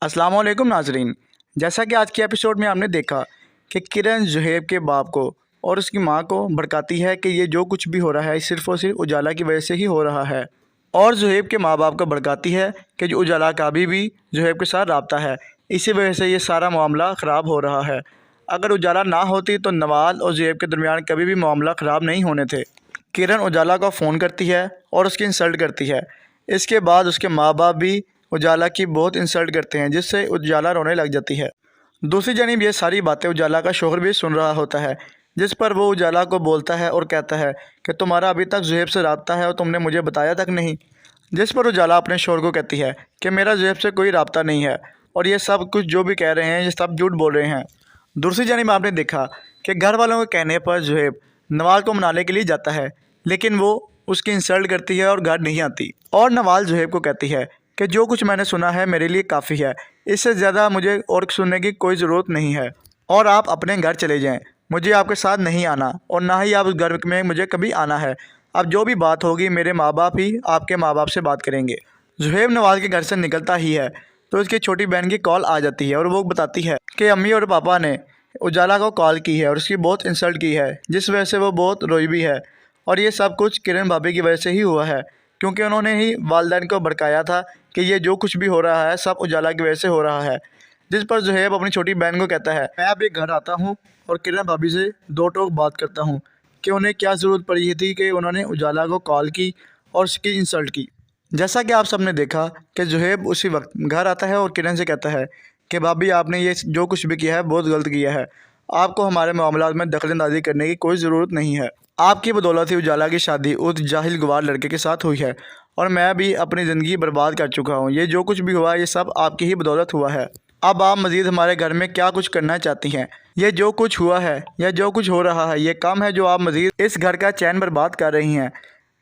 अस्सलाम वालेकुम नाजरीन। जैसा कि आज के एपिसोड में आपने देखा कि किरण जुहैब के बाप को और उसकी मां को भड़काती है कि ये जो कुछ भी हो रहा है सिर्फ़ और सिर्फ उजाला की वजह से ही हो रहा है, और जुहैब के माँ बाप को भड़काती है कि जो उजाला का अभी भी जुहैब के साथ राब्ता है, इसी वजह से ये सारा मामला ख़राब हो रहा है। अगर उजाला ना होती तो नवाज़ और जुहैब के दरमियान कभी भी मामला ख़राब नहीं होने थे। किरण उजाला को फ़ोन करती है और उसकी इंसल्ट करती है। इसके बाद उसके माँ बाप भी उजाला की बहुत इंसल्ट करते हैं, जिससे उजाला रोने लग जाती है। दूसरी जानिब ये सारी बातें उजाला का शौहर भी सुन रहा होता है, जिस पर वो उजाला को बोलता है और कहता है कि तुम्हारा अभी तक जुहैब से राब्ता है और तुमने मुझे बताया तक नहीं। जिस पर उजाला अपने शौहर को कहती है कि मेरा जुहैब से कोई राब्ता नहीं है और ये सब कुछ जो भी कह रहे हैं ये सब झूठ बोल रहे हैं। दूसरी जानिब आपने देखा कि घर वालों के कहने पर जुहैब नवाज़ को मनाने के लिए जाता है, लेकिन वो उसकी इंसल्ट करती है और घर नहीं आती। और नवाज़ जुहैब को कहती है कि जो कुछ मैंने सुना है मेरे लिए काफ़ी है, इससे ज़्यादा मुझे और सुनने की कोई ज़रूरत नहीं है और आप अपने घर चले जाएं। मुझे आपके साथ नहीं आना और ना ही आप उस घर में मुझे कभी आना है। अब जो भी बात होगी मेरे माँ बाप ही आपके माँ बाप से बात करेंगे। जुहैब नवाज़ के घर से निकलता ही है तो उसकी छोटी बहन की कॉल आ जाती है और वो बताती है कि अम्मी और पापा ने उजाला को कॉल की है और उसकी बहुत इंसल्ट की है, जिस वजह से वो बहुत रोई भी है। और ये सब कुछ किरण भाभी की वजह से ही हुआ है, क्योंकि उन्होंने ही वालिदैन को भड़काया था कि ये जो कुछ भी हो रहा है सब उजाला की वजह से हो रहा है। जिस पर जुहैब अपनी छोटी बहन को कहता है मैं अभी घर आता हूँ और किरण भाभी से दो टोक बात करता हूँ कि उन्हें क्या ज़रूरत पड़ी थी कि उन्होंने उजाला को कॉल की और उसकी इंसल्ट की। जैसा कि आप सबने देखा कि जुहैब उसी वक्त घर आता है और किरण से कहता है कि भाभी आपने ये जो कुछ भी किया है बहुत गलत किया है, आपको हमारे मामलात में दखलंदाजी करने की कोई ज़रूरत नहीं है। आपकी बदौलत ही उजाला की शादी उस जाहिल गवार लड़के के साथ हुई है और मैं भी अपनी ज़िंदगी बर्बाद कर चुका हूँ। ये जो कुछ भी हुआ ये सब आपकी ही बदौलत हुआ है। अब आप मज़ीद हमारे घर में क्या कुछ करना चाहती हैं? ये जो कुछ हुआ है या जो कुछ हो रहा है ये कम है जो आप मज़ीद इस घर का चैन बर्बाद कर रही हैं।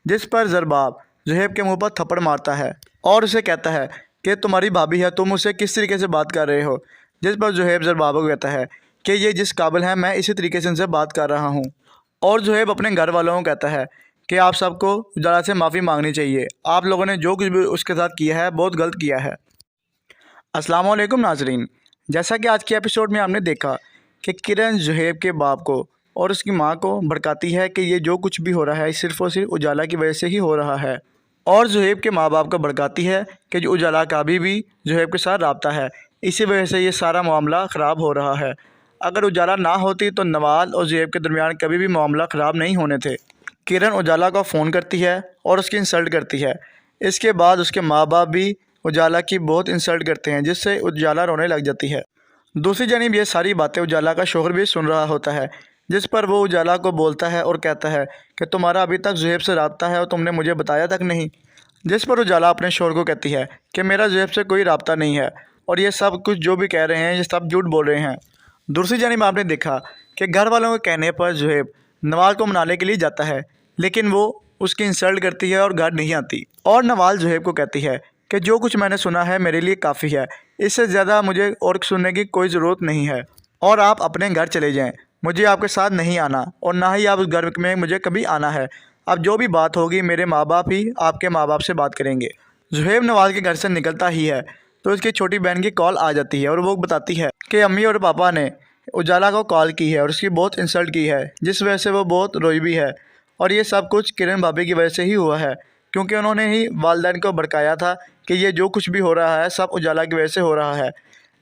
जिस पर ज़रबाब जुहैब के मुंह पर थप्पड़ मारता है और उसे कहता है कि तुम्हारी भाभी है, तुम उससे किस तरीके से बात कर रहे हो। जिस पर जुहैब ज़रबाब को कहता है कि ये जिस काबिल है मैं इसी तरीके से उनसे बात कर रहा हूँ। और जुहैब अपने घर वालों को कहता है कि आप सबको उजाला से माफ़ी मांगनी चाहिए, आप लोगों ने जो कुछ भी उसके साथ किया है बहुत गलत किया है। अस्सलाम वालेकुम नाजरीन। जैसा कि आज के एपिसोड में आपने देखा कि किरण जुहैब के बाप को और उसकी मां को भड़काती है कि ये जो कुछ भी हो रहा है सिर्फ़ और सिर्फ उजाला की वजह से ही हो रहा है, और जुहैब के माँ बाप को भड़काती है कि जो उजाला का अभी भी जुहैब के साथ राब्ता है, इसी वजह से ये सारा मामला ख़राब हो रहा है। अगर उजाला ना होती तो नवाज़ और जुहैब के दरमियान कभी भी मामला ख़राब नहीं होने थे। किरण उजाला को फ़ोन करती है और उसकी इंसल्ट करती है। इसके बाद उसके माँ बाप भी उजाला की बहुत इंसल्ट करते हैं, जिससे उजाला रोने लग जाती है। दूसरी जानिब ये सारी बातें उजाला का शौहर भी सुन रहा होता है, जिस पर वो उजाला को बोलता है और कहता है कि तुम्हारा अभी तक जुहैब से राब्ता है और तुमने मुझे बताया तक नहीं। जिस पर उजाला अपने शौहर को कहती है कि मेरा जुहैब से कोई राब्ता नहीं है और ये सब कुछ जो भी कह रहे हैं ये सब झूठ बोल रहे हैं। दूसरी जानिब आपने देखा कि घर वालों के कहने पर जुहैब नवाज़ को मनाने के लिए जाता है, लेकिन वो उसकी इंसल्ट करती है और घर नहीं आती। और नवाज़ जुहैब को कहती है कि जो कुछ मैंने सुना है मेरे लिए काफ़ी है, इससे ज़्यादा मुझे और सुनने की कोई ज़रूरत नहीं है और आप अपने घर चले जाएं। मुझे आपके साथ नहीं आना और ना ही आप उस घर में मुझे कभी आना है। अब जो भी बात होगी मेरे माँ बाप ही आपके माँ बाप से बात करेंगे। जुहैब नवाज़ के घर से निकलता ही है तो उसकी छोटी बहन की कॉल आ जाती है और वो बताती है कि अम्मी और पापा ने उजाला को कॉल की है और उसकी बहुत इंसल्ट की है, जिस वजह से वो बहुत रोई भी है। और ये सब कुछ किरण भाभी की वजह से ही हुआ है, क्योंकि उन्होंने ही वालिदैन को भड़काया था कि ये जो कुछ भी हो रहा है सब उजाला की वजह से हो रहा है।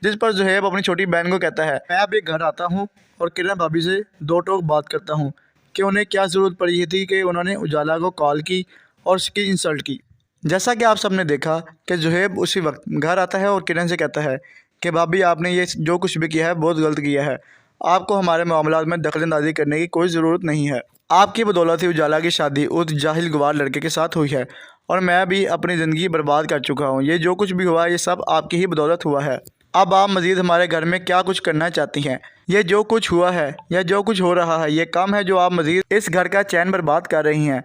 जिस पर जुहैब अपनी छोटी बहन को कहता है मैं अभी घर आता हूँ और किरण भाभी से दो टोक बात करता हूँ कि उन्हें क्या ज़रूरत पड़ी थी कि उन्होंने उजाला को कॉल की और उसकी इंसल्ट की। जैसा कि आप सबने देखा कि जुहैब उसी वक्त घर आता है और किरण से कहता है कि भाभी आपने ये जो कुछ भी किया है बहुत गलत किया है, आपको हमारे मामलात में दखलंदाजी करने की कोई ज़रूरत नहीं है। आपकी बदौलत ही उजाला की शादी उस जाहिल गवार लड़के के साथ हुई है और मैं भी अपनी ज़िंदगी बर्बाद कर चुका हूँ। ये जो कुछ भी हुआ ये सब आपकी ही बदौलत हुआ है। अब आप मज़ीद हमारे घर में क्या कुछ करना चाहती हैं? ये जो कुछ हुआ है या जो कुछ हो रहा है ये कम है जो आप मज़ीद इस घर का चैन बर्बाद कर रही हैं।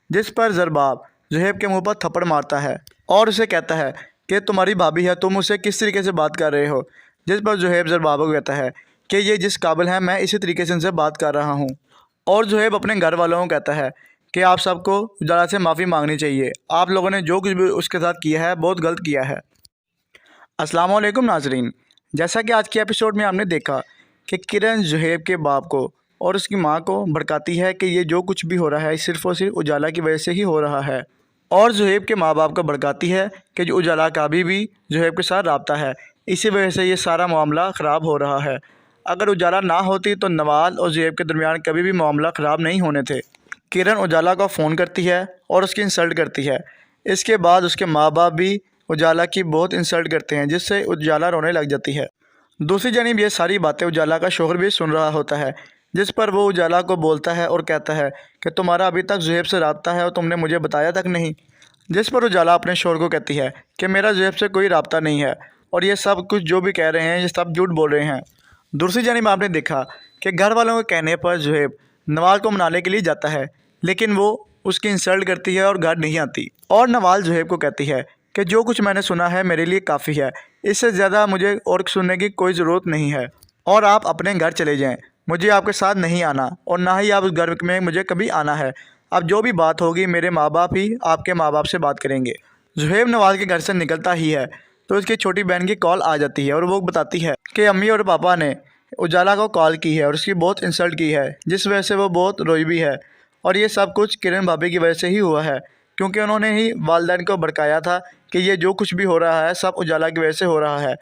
जिस पर ज़रबाब जुहैब के मुंह पर थप्पड़ मारता है और उसे कहता है कि तुम्हारी भाभी है, तुम उससे किस तरीके से बात कर रहे हो। जिस पर जुहैब ज़रबाब को कहता है कि ये जिस काबिल है मैं इसी तरीके से उनसे बात कर रहा हूँ। और जुहैब अपने घर वालों को कहता है कि आप सबको उजाला से माफ़ी मांगनी चाहिए, आप लोगों ने जो कुछ भी उसके साथ किया है बहुत गलत किया है। अस्सलाम वालेकुम नाजरीन। जैसा कि आज के एपिसोड में हमने देखा कि किरण जुहैब के बाप को और उसकी मां को भड़काती है कि ये जो कुछ भी हो रहा है सिर्फ़ और सिर्फ उजाला की वजह से ही हो रहा है। और जुहैब के माँ बाप को भड़काती है कि जो उजाला का अभी भी जुहैब के साथ राब्ता है, इसी वजह से ये सारा मामला ख़राब हो रहा है। अगर उजाला ना होती तो नवाल और जुहैब के दरमियान कभी भी मामला ख़राब नहीं होने थे। किरण उजाला को फ़ोन करती है और उसकी इंसल्ट करती है। इसके बाद उसके माँ बाप भी उजाला की बहुत इंसल्ट करते हैं, जिससे उजाला रोने लग जाती है। दूसरी जानिब ये सारी बातें उजाला का शौहर भी सुन रहा होता है, जिस पर वो उजाला को बोलता है और कहता है कि तुम्हारा अभी तक जुहैब से रब्ता है और तुमने मुझे बताया तक नहीं। जिस पर उजाला अपने शौहर को कहती है कि मेरा जुहैब से कोई रब्ता नहीं है और ये सब कुछ जो भी कह रहे हैं ये सब झूठ बोल रहे हैं। दूसरी जानिब आपने देखा कि घर वालों के कहने पर जुहैब नवाल को मनाने के लिए जाता है, लेकिन वो उसकी इंसल्ट करती है और घर नहीं आती। और नवाल जुहैब को कहती है कि जो कुछ मैंने सुना है मेरे लिए काफ़ी है, इससे ज़्यादा मुझे और सुनने की कोई ज़रूरत नहीं है और आप अपने घर चले जाएं। मुझे आपके साथ नहीं आना और ना ही आप उस घर में मुझे कभी आना है। अब जो भी बात होगी मेरे माँ बाप ही आपके माँ बाप से बात करेंगे। जुहैब नवाल के घर से निकलता ही है तो उसकी छोटी बहन की कॉल आ जाती है और वो बताती है कि अम्मी और पापा ने उजाला को कॉल की है और उसकी बहुत इंसल्ट की है, जिस वजह से वो बहुत रोई भी है। और ये सब कुछ किरण भाभी की वजह से ही हुआ है, क्योंकि उन्होंने ही वालिदैन को भड़काया था कि ये जो कुछ भी हो रहा है सब उजाला की वजह से हो रहा है।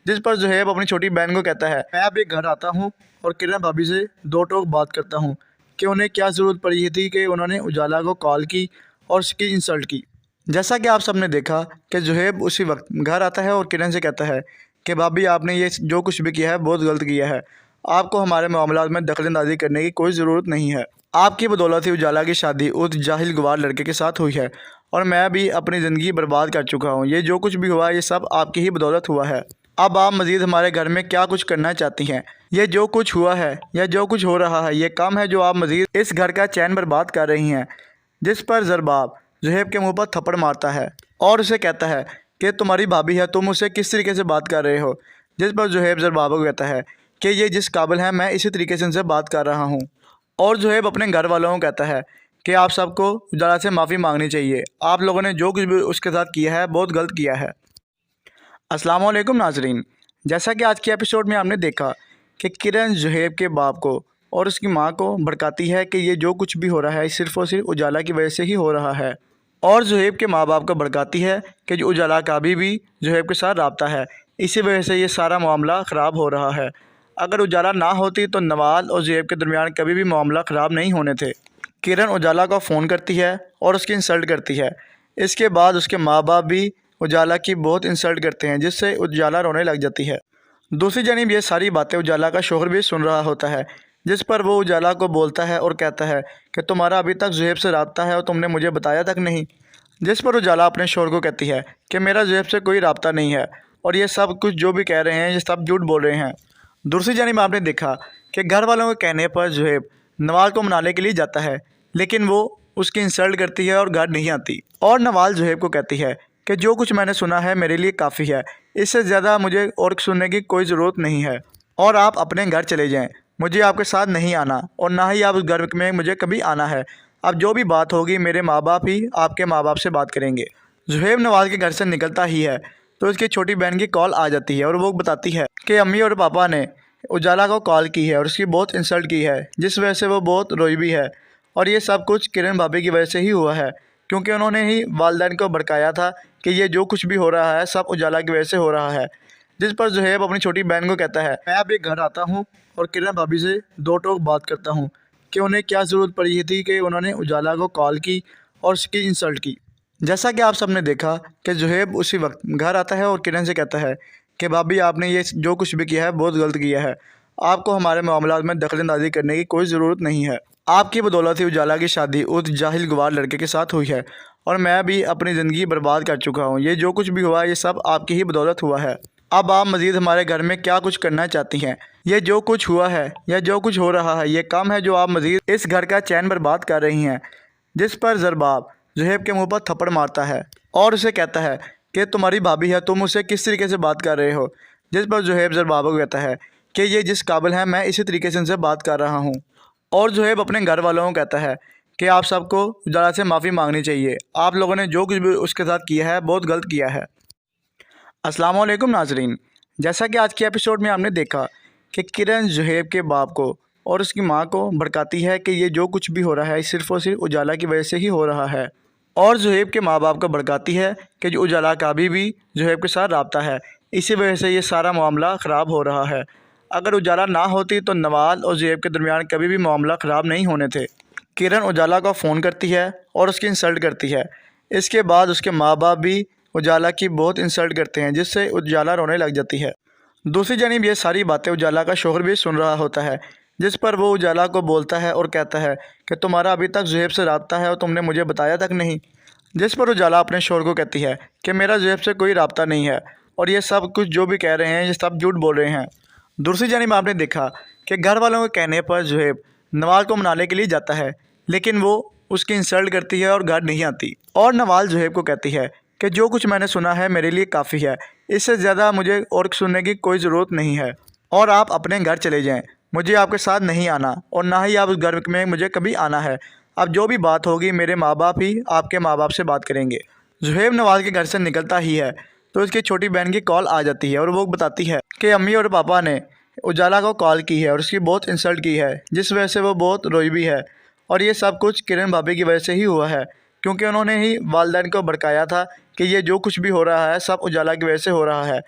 जिस पर जुहैब अपनी छोटी बहन को कहता है मैं अभी घर आता हूँ और किरण भाभी से दो टोक बात करता हूँ कि उन्हें क्या ज़रूरत पड़ी थी कि उन्होंने उजाला को कॉल की और उसकी इंसल्ट की। जैसा कि आप सबने देखा कि जुहैब उसी वक्त घर आता है और किरण से कहता है कि भाभी आपने ये जो कुछ भी किया है बहुत गलत किया है, आपको हमारे मामलात में दखलंदाजी करने की कोई ज़रूरत नहीं है। आपकी बदौलत ही उजाला की शादी उस जाहिल गवार लड़के के साथ हुई है और मैं भी अपनी ज़िंदगी बर्बाद कर चुका हूँ। ये जो कुछ भी हुआ ये सब आपकी ही बदौलत हुआ है। अब आप मज़ीद हमारे घर में क्या कुछ करना चाहती हैं? ये जो कुछ हुआ है या जो कुछ हो रहा है ये काम है जो आप मज़ीद इस घर का चैन बर्बाद कर रही हैं। जिस पर ज़रबाब जुहैब के मुंह पर थप्पड़ मारता है और उसे कहता है कि तुम्हारी भाभी है, तुम उसे किस तरीके से बात कर रहे हो। जिस पर जुहैब ज़रबाब को कहता है कि ये जिस काबिल है मैं इसी तरीके से उनसे बात कर रहा हूँ। और जुहैब अपने घर वालों को कहता है कि आप सबको उजाला से माफ़ी मांगनी चाहिए, आप लोगों ने जो कुछ भी उसके साथ किया है बहुत गलत किया है। अस्सलाम वालेकुम नाजरीन। जैसा कि आज के एपिसोड में हमने देखा कि किरण जुहैब के बाप को और उसकी मां को भड़काती है कि ये जो कुछ भी हो रहा है सिर्फ़ और सिर्फ उजाला की वजह से ही हो रहा है। और जुहैब के माँ बाप को भड़काती है कि जो उजाला का अभी भी जुहैब के साथ राब्ता है, इसी वजह से ये सारा मामला ख़राब हो रहा है। अगर उजाला ना होती तो नवाल और जुहैब के दरमियान कभी भी मामला ख़राब नहीं होने थे। किरण उजाला को फ़ोन करती है और उसकी इंसल्ट करती है। इसके बाद उसके माँ बाप भी उजाला की बहुत इंसल्ट करते हैं, जिससे उजाला रोने लग जाती है। दूसरी जानिब ये सारी बातें उजाला का शौहर भी सुन रहा होता है, जिस पर वो उजाला को बोलता है और कहता है कि तुम्हारा अभी तक जुहैब से रब्ता है और तुमने मुझे बताया तक नहीं। जिस पर उजाला अपने शौहर को कहती है कि मेरा जुहैब से कोई रब्ता नहीं है और ये सब कुछ जो भी कह रहे हैं ये सब झूठ बोल रहे हैं। दूसरी जानिब आपने देखा कि घर वालों के कहने पर जुहैब नवाल को मनाने के लिए जाता है, लेकिन वो उसकी इंसल्ट करती है और घर नहीं आती। और नवाल जुहैब को कहती है कि जो कुछ मैंने सुना है मेरे लिए काफ़ी है, इससे ज़्यादा मुझे और सुनने की कोई ज़रूरत नहीं है और आप अपने घर चले जाएं। मुझे आपके साथ नहीं आना और ना ही आप उस घर में मुझे कभी आना है। अब जो भी बात होगी मेरे माँ बाप ही आपके माँ बाप से बात करेंगे। जुहैब नवाल के घर से निकलता ही है तो उसकी छोटी बहन की कॉल आ जाती है और वो बताती है कि अम्मी और पापा ने उजाला को कॉल की है और उसकी बहुत इंसल्ट की है, जिस वजह से वो बहुत रोई भी है। और ये सब कुछ किरण भाभी की वजह से ही हुआ है, क्योंकि उन्होंने ही वालिदैन को भड़काया था कि ये जो कुछ भी हो रहा है सब उजाला की वजह से हो रहा है। जिस पर जुहैब अपनी छोटी बहन को कहता है मैं अभी घर आता हूँ और किरण भाभी से दो टोक बात करता हूँ कि उन्हें क्या ज़रूरत पड़ी थी कि उन्होंने उजाला को कॉल की और उसकी इंसल्ट की। जैसा कि आप सबने देखा कि जुहैब उसी वक्त घर आता है और किरण से कहता है कि भाभी आपने ये जो कुछ भी किया है बहुत गलत किया है, आपको हमारे मामलात में दखलंदाजी करने की कोई ज़रूरत नहीं है। आपकी बदौलत ही उजाला की शादी उस जाहिल गवार लड़के के साथ हुई है और मैं भी अपनी ज़िंदगी बर्बाद कर चुका हूँ। ये जो कुछ भी हुआ ये सब आपकी ही बदौलत हुआ है। अब आप मज़ीद हमारे घर में क्या कुछ करना चाहती हैं? ये जो कुछ हुआ है या जो कुछ हो रहा है ये काम है जो आप मज़ीद इस घर का चैन बर्बाद कर रही हैं। जिस पर ज़रबाब जुहैब के मुंह पर थप्पड़ मारता है और उसे कहता है कि तुम्हारी भाभी है, तुम उसे किस तरीके से बात कर रहे हो। जिस पर जुहैब ज़रबाब को कहता है कि ये जिस काबिल है मैं इसी तरीके से उनसे बात कर रहा हूँ। और जुहैब अपने घर वालों को कहता है कि आप सबको उजाला से माफ़ी मांगनी चाहिए, आप लोगों ने जो कुछ भी उसके साथ किया है बहुत गलत किया है। अस्सलाम वालेकुम नाजरीन। जैसा कि आज के एपिसोड में हमने देखा कि किरण जुहैब के बाप को और उसकी मां को भड़काती है कि ये जो कुछ भी हो रहा है सिर्फ़ और सिर्फ उजाला की वजह से ही हो रहा है, और जुहैब के माँ बाप को भड़काती है कि जो उजाला का अभी भी जुहैब के साथ राब्ता है, इसी वजह से ये सारा मामला ख़राब हो रहा है। अगर उजाला ना होती तो नवाल और जुहैब के दरमियान कभी भी मामला ख़राब नहीं होने थे। किरण उजाला को फ़ोन करती है और उसकी इंसल्ट करती है। इसके बाद उसके माँ बाप भी उजाला की बहुत इंसल्ट करते हैं, जिससे उजाला रोने लग जाती है। दूसरी जानिब ये सारी बातें उजाला का शौहर भी सुन रहा होता है, जिस पर वो उजाला को बोलता है और कहता है कि तुम्हारा अभी तक जुहैब से राब्ता है और तुमने मुझे बताया तक नहीं। जिस पर उजाला अपने शौहर को कहती है कि मेरा जुहैब से कोई राब्ता नहीं है और ये सब कुछ जो भी कह रहे हैं ये सब झूठ बोल रहे हैं। दूसरी जानिब आपने देखा कि घर वालों के कहने पर जुहैब नवाल को मनाने के लिए जाता है, लेकिन वो उसकी इंसल्ट करती है और घर नहीं आती। और नवाल जुहैब को कहती है कि जो कुछ मैंने सुना है मेरे लिए काफ़ी है, इससे ज़्यादा मुझे और सुनने की कोई ज़रूरत नहीं है, और आप अपने घर चले जाएं। मुझे आपके साथ नहीं आना और ना ही आप उस घर में मुझे कभी आना है। अब जो भी बात होगी मेरे माँ बाप ही आपके माँ बाप से बात करेंगे। जुहैब नवाल के घर से निकलता ही है तो उसकी छोटी बहन की कॉल आ जाती है और वो बताती है कि अम्मी और पापा ने उजाला को कॉल की है और उसकी बहुत इंसल्ट की है, जिस वजह से वो बहुत रोई भी है। और ये सब कुछ किरण भाभी की वजह से ही हुआ है, क्योंकि उन्होंने ही वालदैन को भड़काया था कि ये जो कुछ भी हो रहा है सब उजाला की वजह से हो रहा है।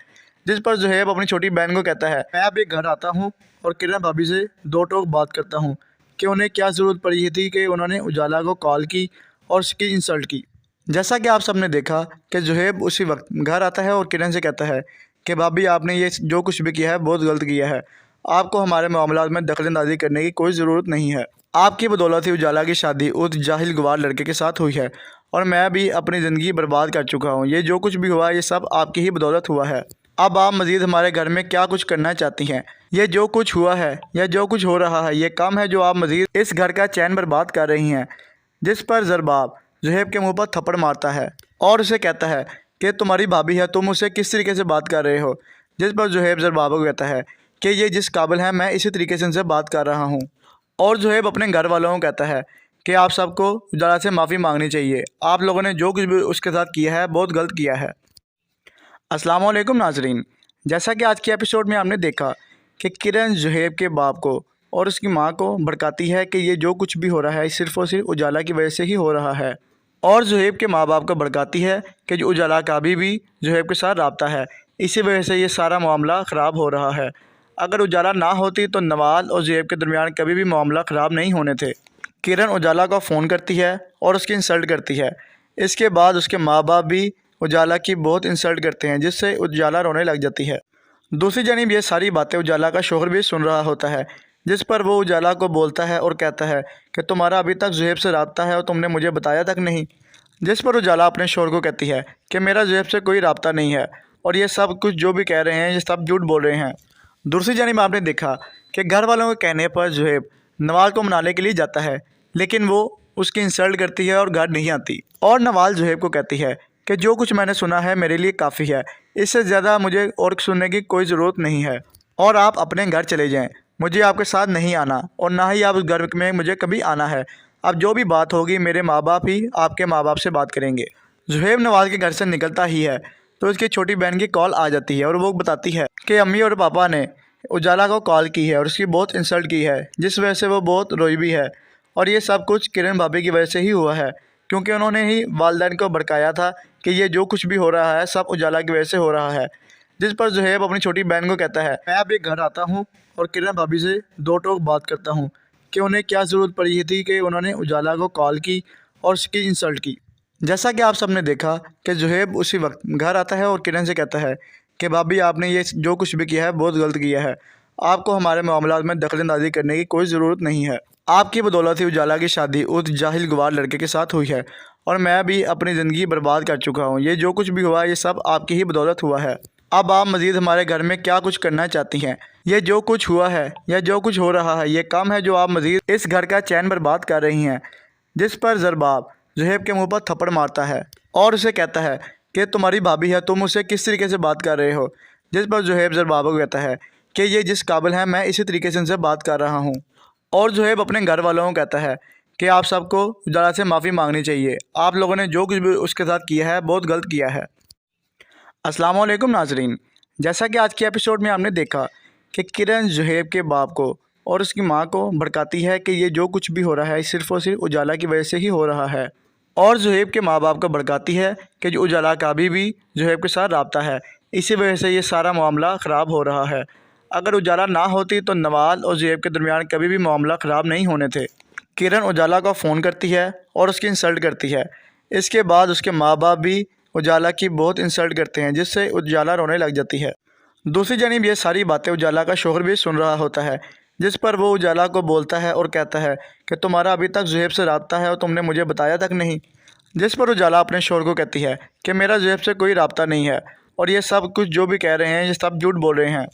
जिस पर जुहैब अपनी छोटी बहन को कहता है मैं अभी घर आता हूँ और किरण भाभी से दो टोक बात करता हूँ कि उन्हें क्या ज़रूरत पड़ी थी कि उन्होंने उजाला को कॉल की और उसकी इंसल्ट की। जैसा कि आप सबने देखा कि जुहैब उसी वक्त घर आता है और किरण से कहता है कि भाभी आपने ये जो कुछ भी किया है बहुत गलत किया है, आपको हमारे मामलात में दखलंदाजी करने की कोई ज़रूरत नहीं है। आपकी बदौलत ही उजाला की शादी उस जाहिल गवार लड़के के साथ हुई है और मैं भी अपनी ज़िंदगी बर्बाद कर चुका हूँ। ये जो कुछ भी हुआ ये सब आपकी ही बदौलत हुआ है। अब आप मज़ीद हमारे घर में क्या कुछ करना चाहती हैं? ये जो कुछ हुआ है या जो कुछ हो रहा है ये कम है जो आप मज़ीद इस घर का चैन बर्बाद कर रही हैं। जिस पर ज़रबाब जुहैब के मुंह पर थप्पड़ मारता है और उसे कहता है कि तुम्हारी भाभी है, तुम उसे किस तरीके से बात कर रहे हो। जिस पर जुहैब ज़रबाब को कहता है कि ये जिस काबिल है मैं इसी तरीके से उनसे बात कर रहा हूँ। और जुहैब अपने घर वालों को कहता है कि आप सबको उजाला से माफ़ी मांगनी चाहिए, आप लोगों ने जो कुछ भी उसके साथ किया है बहुत गलत किया है। अस्सलाम वालेकुम नाजरीन। जैसा कि आज के एपिसोड में हमने देखा कि किरण जुहैब के बाप को और उसकी मां को भड़काती है कि ये जो कुछ भी हो रहा है सिर्फ़ और सिर्फ उजाला की वजह से ही हो रहा है, और जुहैब के माँ बाप को भड़काती है कि जो उजाला का अभी भी जुहैब के साथ राब्ता है, इसी वजह से ये सारा मामला ख़राब हो रहा है। अगर उजाला ना होती तो नवाल और जुहैब के दरमियान कभी भी मामला ख़राब नहीं होने थे। किरण उजाला को फ़ोन करती है और उसकी इंसल्ट करती है। इसके बाद उसके माँ बाप भी उजाला की बहुत इंसल्ट करते हैं, जिससे उजाला रोने लग जाती है। दूसरी जानिब ये सारी बातें उजाला का शौहर भी सुन रहा होता है, जिस पर वो उजाला को बोलता है और कहता है कि तुम्हारा अभी तक जुहैब से राब्ता है और तुमने मुझे बताया तक नहीं। जिस पर उजाला अपने शौहर को कहती है कि मेरा जुहैब से कोई राब्ता नहीं है और ये सब कुछ जो भी कह रहे हैं ये सब झूठ बोल रहे हैं। दूसरी जानिब आपने देखा कि घर वालों के कहने पर जुहैब नवाल को मनाने के लिए जाता है, लेकिन वो उसकी इंसल्ट करती है और घर नहीं आती। और नवाल जुहैब को कहती है कि जो कुछ मैंने सुना है मेरे लिए काफ़ी है, इससे ज़्यादा मुझे और सुनने की कोई ज़रूरत नहीं है, और आप अपने घर चले जाएं। मुझे आपके साथ नहीं आना और ना ही आप उस घर में मुझे कभी आना है। अब जो भी बात होगी मेरे माँ बाप ही आपके माँ बाप से बात करेंगे। जुहैब नवाल के घर से निकलता ही है तो उसकी छोटी बहन की कॉल आ जाती है और वो बताती है कि अम्मी और पापा ने उजाला को कॉल की है और उसकी बहुत इंसल्ट की है, जिस वजह से वो बहुत रोई भी है। और ये सब कुछ किरण भाभी की वजह से ही हुआ है, क्योंकि उन्होंने ही वालदैन को भड़काया था कि ये जो कुछ भी हो रहा है सब उजाला की वजह से हो रहा है। जिस पर जुहैब अपनी छोटी बहन को कहता है मैं अभी घर आता हूँ और किरण भाभी से दो टोक बात करता हूँ कि उन्हें क्या ज़रूरत पड़ी थी कि उन्होंने उजाला को कॉल की और उसकी इंसल्ट की। जैसा कि आप सबने देखा कि जुहैब उसी वक्त घर आता है और किरण से कहता है कि भाभी आपने ये जो कुछ भी किया है बहुत गलत किया है, आपको हमारे मामलात में दखलंदाजी करने की कोई ज़रूरत नहीं है। आपकी बदौलत ही उजाला की शादी उस जाहिल गवार लड़के के साथ हुई है और मैं भी अपनी ज़िंदगी बर्बाद कर चुका हूँ। ये जो कुछ भी हुआ ये सब आपकी ही बदौलत हुआ है। अब आप मज़ीद हमारे घर में क्या कुछ करना चाहती हैं? ये जो कुछ हुआ है या जो कुछ हो रहा है ये कम है जो आप मज़ीद इस घर का चैन बर्बाद कर रही हैं। जिस पर ज़रबाब जुहैब के मुंह पर थप्पड़ मारता है और उसे कहता है कि तुम्हारी भाभी है, तुम उसे किस तरीके से बात कर रहे हो। जिस पर जुहैब ज़रबाब को कहता है कि ये जिस काबिल है मैं इसी तरीके से उनसे बात कर रहा हूँ। और जुहैब अपने घर वालों को कहता है कि आप सबको उजाला से माफ़ी मांगनी चाहिए, आप लोगों ने जो कुछ भी उसके साथ किया है बहुत गलत किया है। अस्सलाम वालेकुम नाजरीन। जैसा कि आज की एपिसोड में हमने देखा कि किरण जुहैब के बाप को और उसकी मां को भड़काती है कि ये जो कुछ भी हो रहा है सिर्फ़ और सिर्फ उजाला की वजह से ही हो रहा है, और जुहैब के माँ बाप को भड़काती है कि जो उजाला का अभी भी जुहैब के साथ रब्ता है, इसी वजह से ये सारा मामला ख़राब हो रहा है। अगर उजाला ना होती तो नवाल और जुहैब के दरमियान कभी भी मामला ख़राब नहीं होने थे। किरण उजाला को फ़ोन करती है और उसकी इंसल्ट करती है। इसके बाद उसके माँ बाप भी उजाला की बहुत इंसल्ट करते हैं, जिससे उजाला रोने लग जाती है। दूसरी जानिब ये सारी बातें उजाला का शौहर भी सुन रहा होता है, जिस पर वो उजाला को बोलता है और कहता है कि तुम्हारा अभी तक जुहैब से रब्ता है और तुमने मुझे बताया तक नहीं। जिस पर उजाला अपने शौहर को कहती है कि मेरा जुहैब से कोई रब्ता नहीं है और ये सब कुछ जो भी कह रहे हैं ये सब झूठ बोल रहे हैं।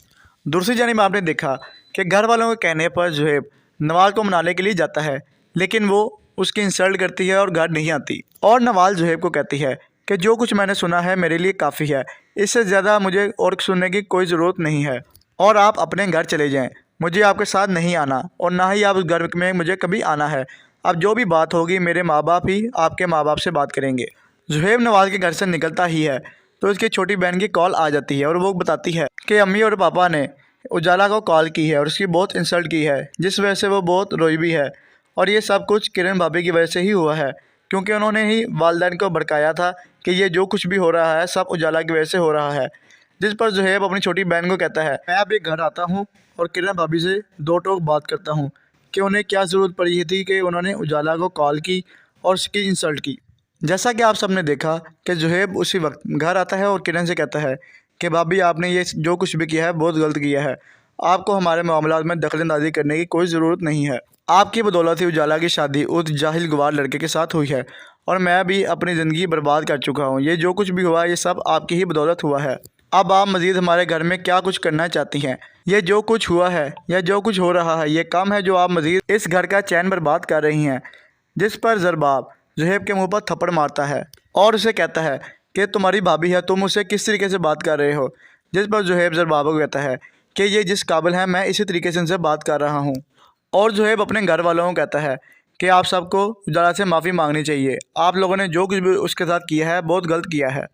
दूसरी जानिब आपने देखा कि घर वालों के कहने पर जुहैब नवाल को मनाने के लिए जाता है, लेकिन वो उसकी इंसल्ट करती है और घर नहीं आती। और नवाल जुहैब को कहती है कि जो कुछ मैंने सुना है मेरे लिए काफ़ी है, इससे ज़्यादा मुझे और सुनने की कोई ज़रूरत नहीं है और आप अपने घर चले जाएं। मुझे आपके साथ नहीं आना और ना ही आप उस घर में मुझे कभी आना है। अब जो भी बात होगी मेरे माँ बाप ही आपके माँ बाप से बात करेंगे। जुहैब नवाज के घर से निकलता ही है तो उसकी छोटी बहन की कॉल आ जाती है और वो बताती है कि अम्मी और पापा ने उजाला को कॉल की है और उसकी बहुत इंसल्ट की है, जिस वजह से वो बहुत रोई भी है। और ये सब कुछ किरण भाभी की वजह से ही हुआ है, क्योंकि उन्होंने ही वालिदैन को भड़काया था कि ये जो कुछ भी हो रहा है सब उजाला की वजह से हो रहा है। जिस पर जुहैब अपनी छोटी बहन को कहता है मैं अभी घर आता हूँ और किरण भाभी से दो टोक बात करता हूँ कि उन्हें क्या ज़रूरत पड़ी थी कि उन्होंने उजाला को कॉल की और उसकी इंसल्ट की। जैसा कि आप सबने देखा कि जुहैब उसी वक्त घर आता है और किरण से कहता है कि भाभी आपने ये जो कुछ भी किया है बहुत गलत किया है, आपको हमारे मामलात में दखलंदाजी करने की कोई ज़रूरत नहीं है। आपकी बदौलत ही उजाला की शादी उस जाहिल गवार लड़के के साथ हुई है और मैं भी अपनी ज़िंदगी बर्बाद कर चुका हूँ। ये जो कुछ भी हुआ ये सब आपकी ही बदौलत हुआ है। अब आप मज़ीद हमारे घर में क्या कुछ करना चाहती हैं? ये जो कुछ हुआ है या जो कुछ हो रहा है ये कम है जो आप मज़ीद इस घर का चैन बर्बाद कर रही हैं। जिस पर ज़रबाब जुहैब के मुंह पर थप्पड़ मारता है और उसे कहता है कि तुम्हारी भाभी है, तुम उससे किस तरीके से बात कर रहे हो। जिस पर जुहैब ज़रबाब को कहता है कि ये जिस काबिल है मैं इसी तरीके से उनसे बात कर रहा हूँ। और जुहैब अपने घर वालों को कहता है कि आप सबको उजाला से माफ़ी मांगनी चाहिए, आप लोगों ने जो कुछ भी उसके साथ किया है बहुत गलत किया है।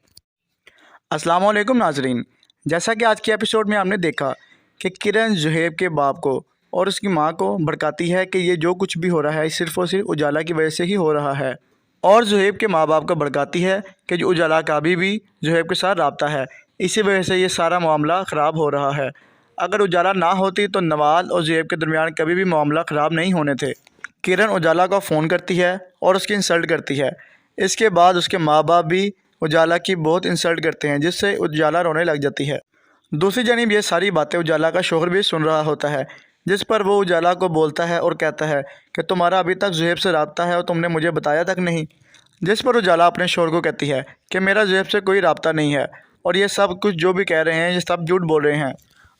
अस्सलाम वालेकुम नाजरीन। जैसा कि आज की एपिसोड में हमने देखा कि किरण जुहैब के बाप को और उसकी मां को भड़काती है कि ये जो कुछ भी हो रहा है सिर्फ़ और सिर्फ उजाला की वजह से ही हो रहा है, और जुहैब के माँ बाप को भड़काती है कि जो उजाला का अभी भी जुहैब के साथ रब्ता है, इसी वजह से ये सारा मामला ख़राब हो रहा है। अगर उजाला ना होती तो नवाल और जुहैब के दरमियान कभी भी मामला ख़राब नहीं होने थे। किरण उजाला को फ़ोन करती है और उसकी इंसल्ट करती है। इसके बाद उसके माँ बाप भी उजाला की बहुत इंसल्ट करते हैं, जिससे उजाला रोने लग जाती है। दूसरी जानिब ये सारी बातें उजाला का शौहर भी सुन रहा होता है, जिस पर वो उजाला को बोलता है और कहता है कि तुम्हारा अभी तक जुहैब से रब्ता है और तुमने मुझे बताया तक नहीं। जिस पर उजाला अपने शौहर को कहती है कि मेरा जुहैब से कोई रब्ता नहीं है और ये सब कुछ जो भी कह रहे हैं ये सब झूठ बोल रहे हैं।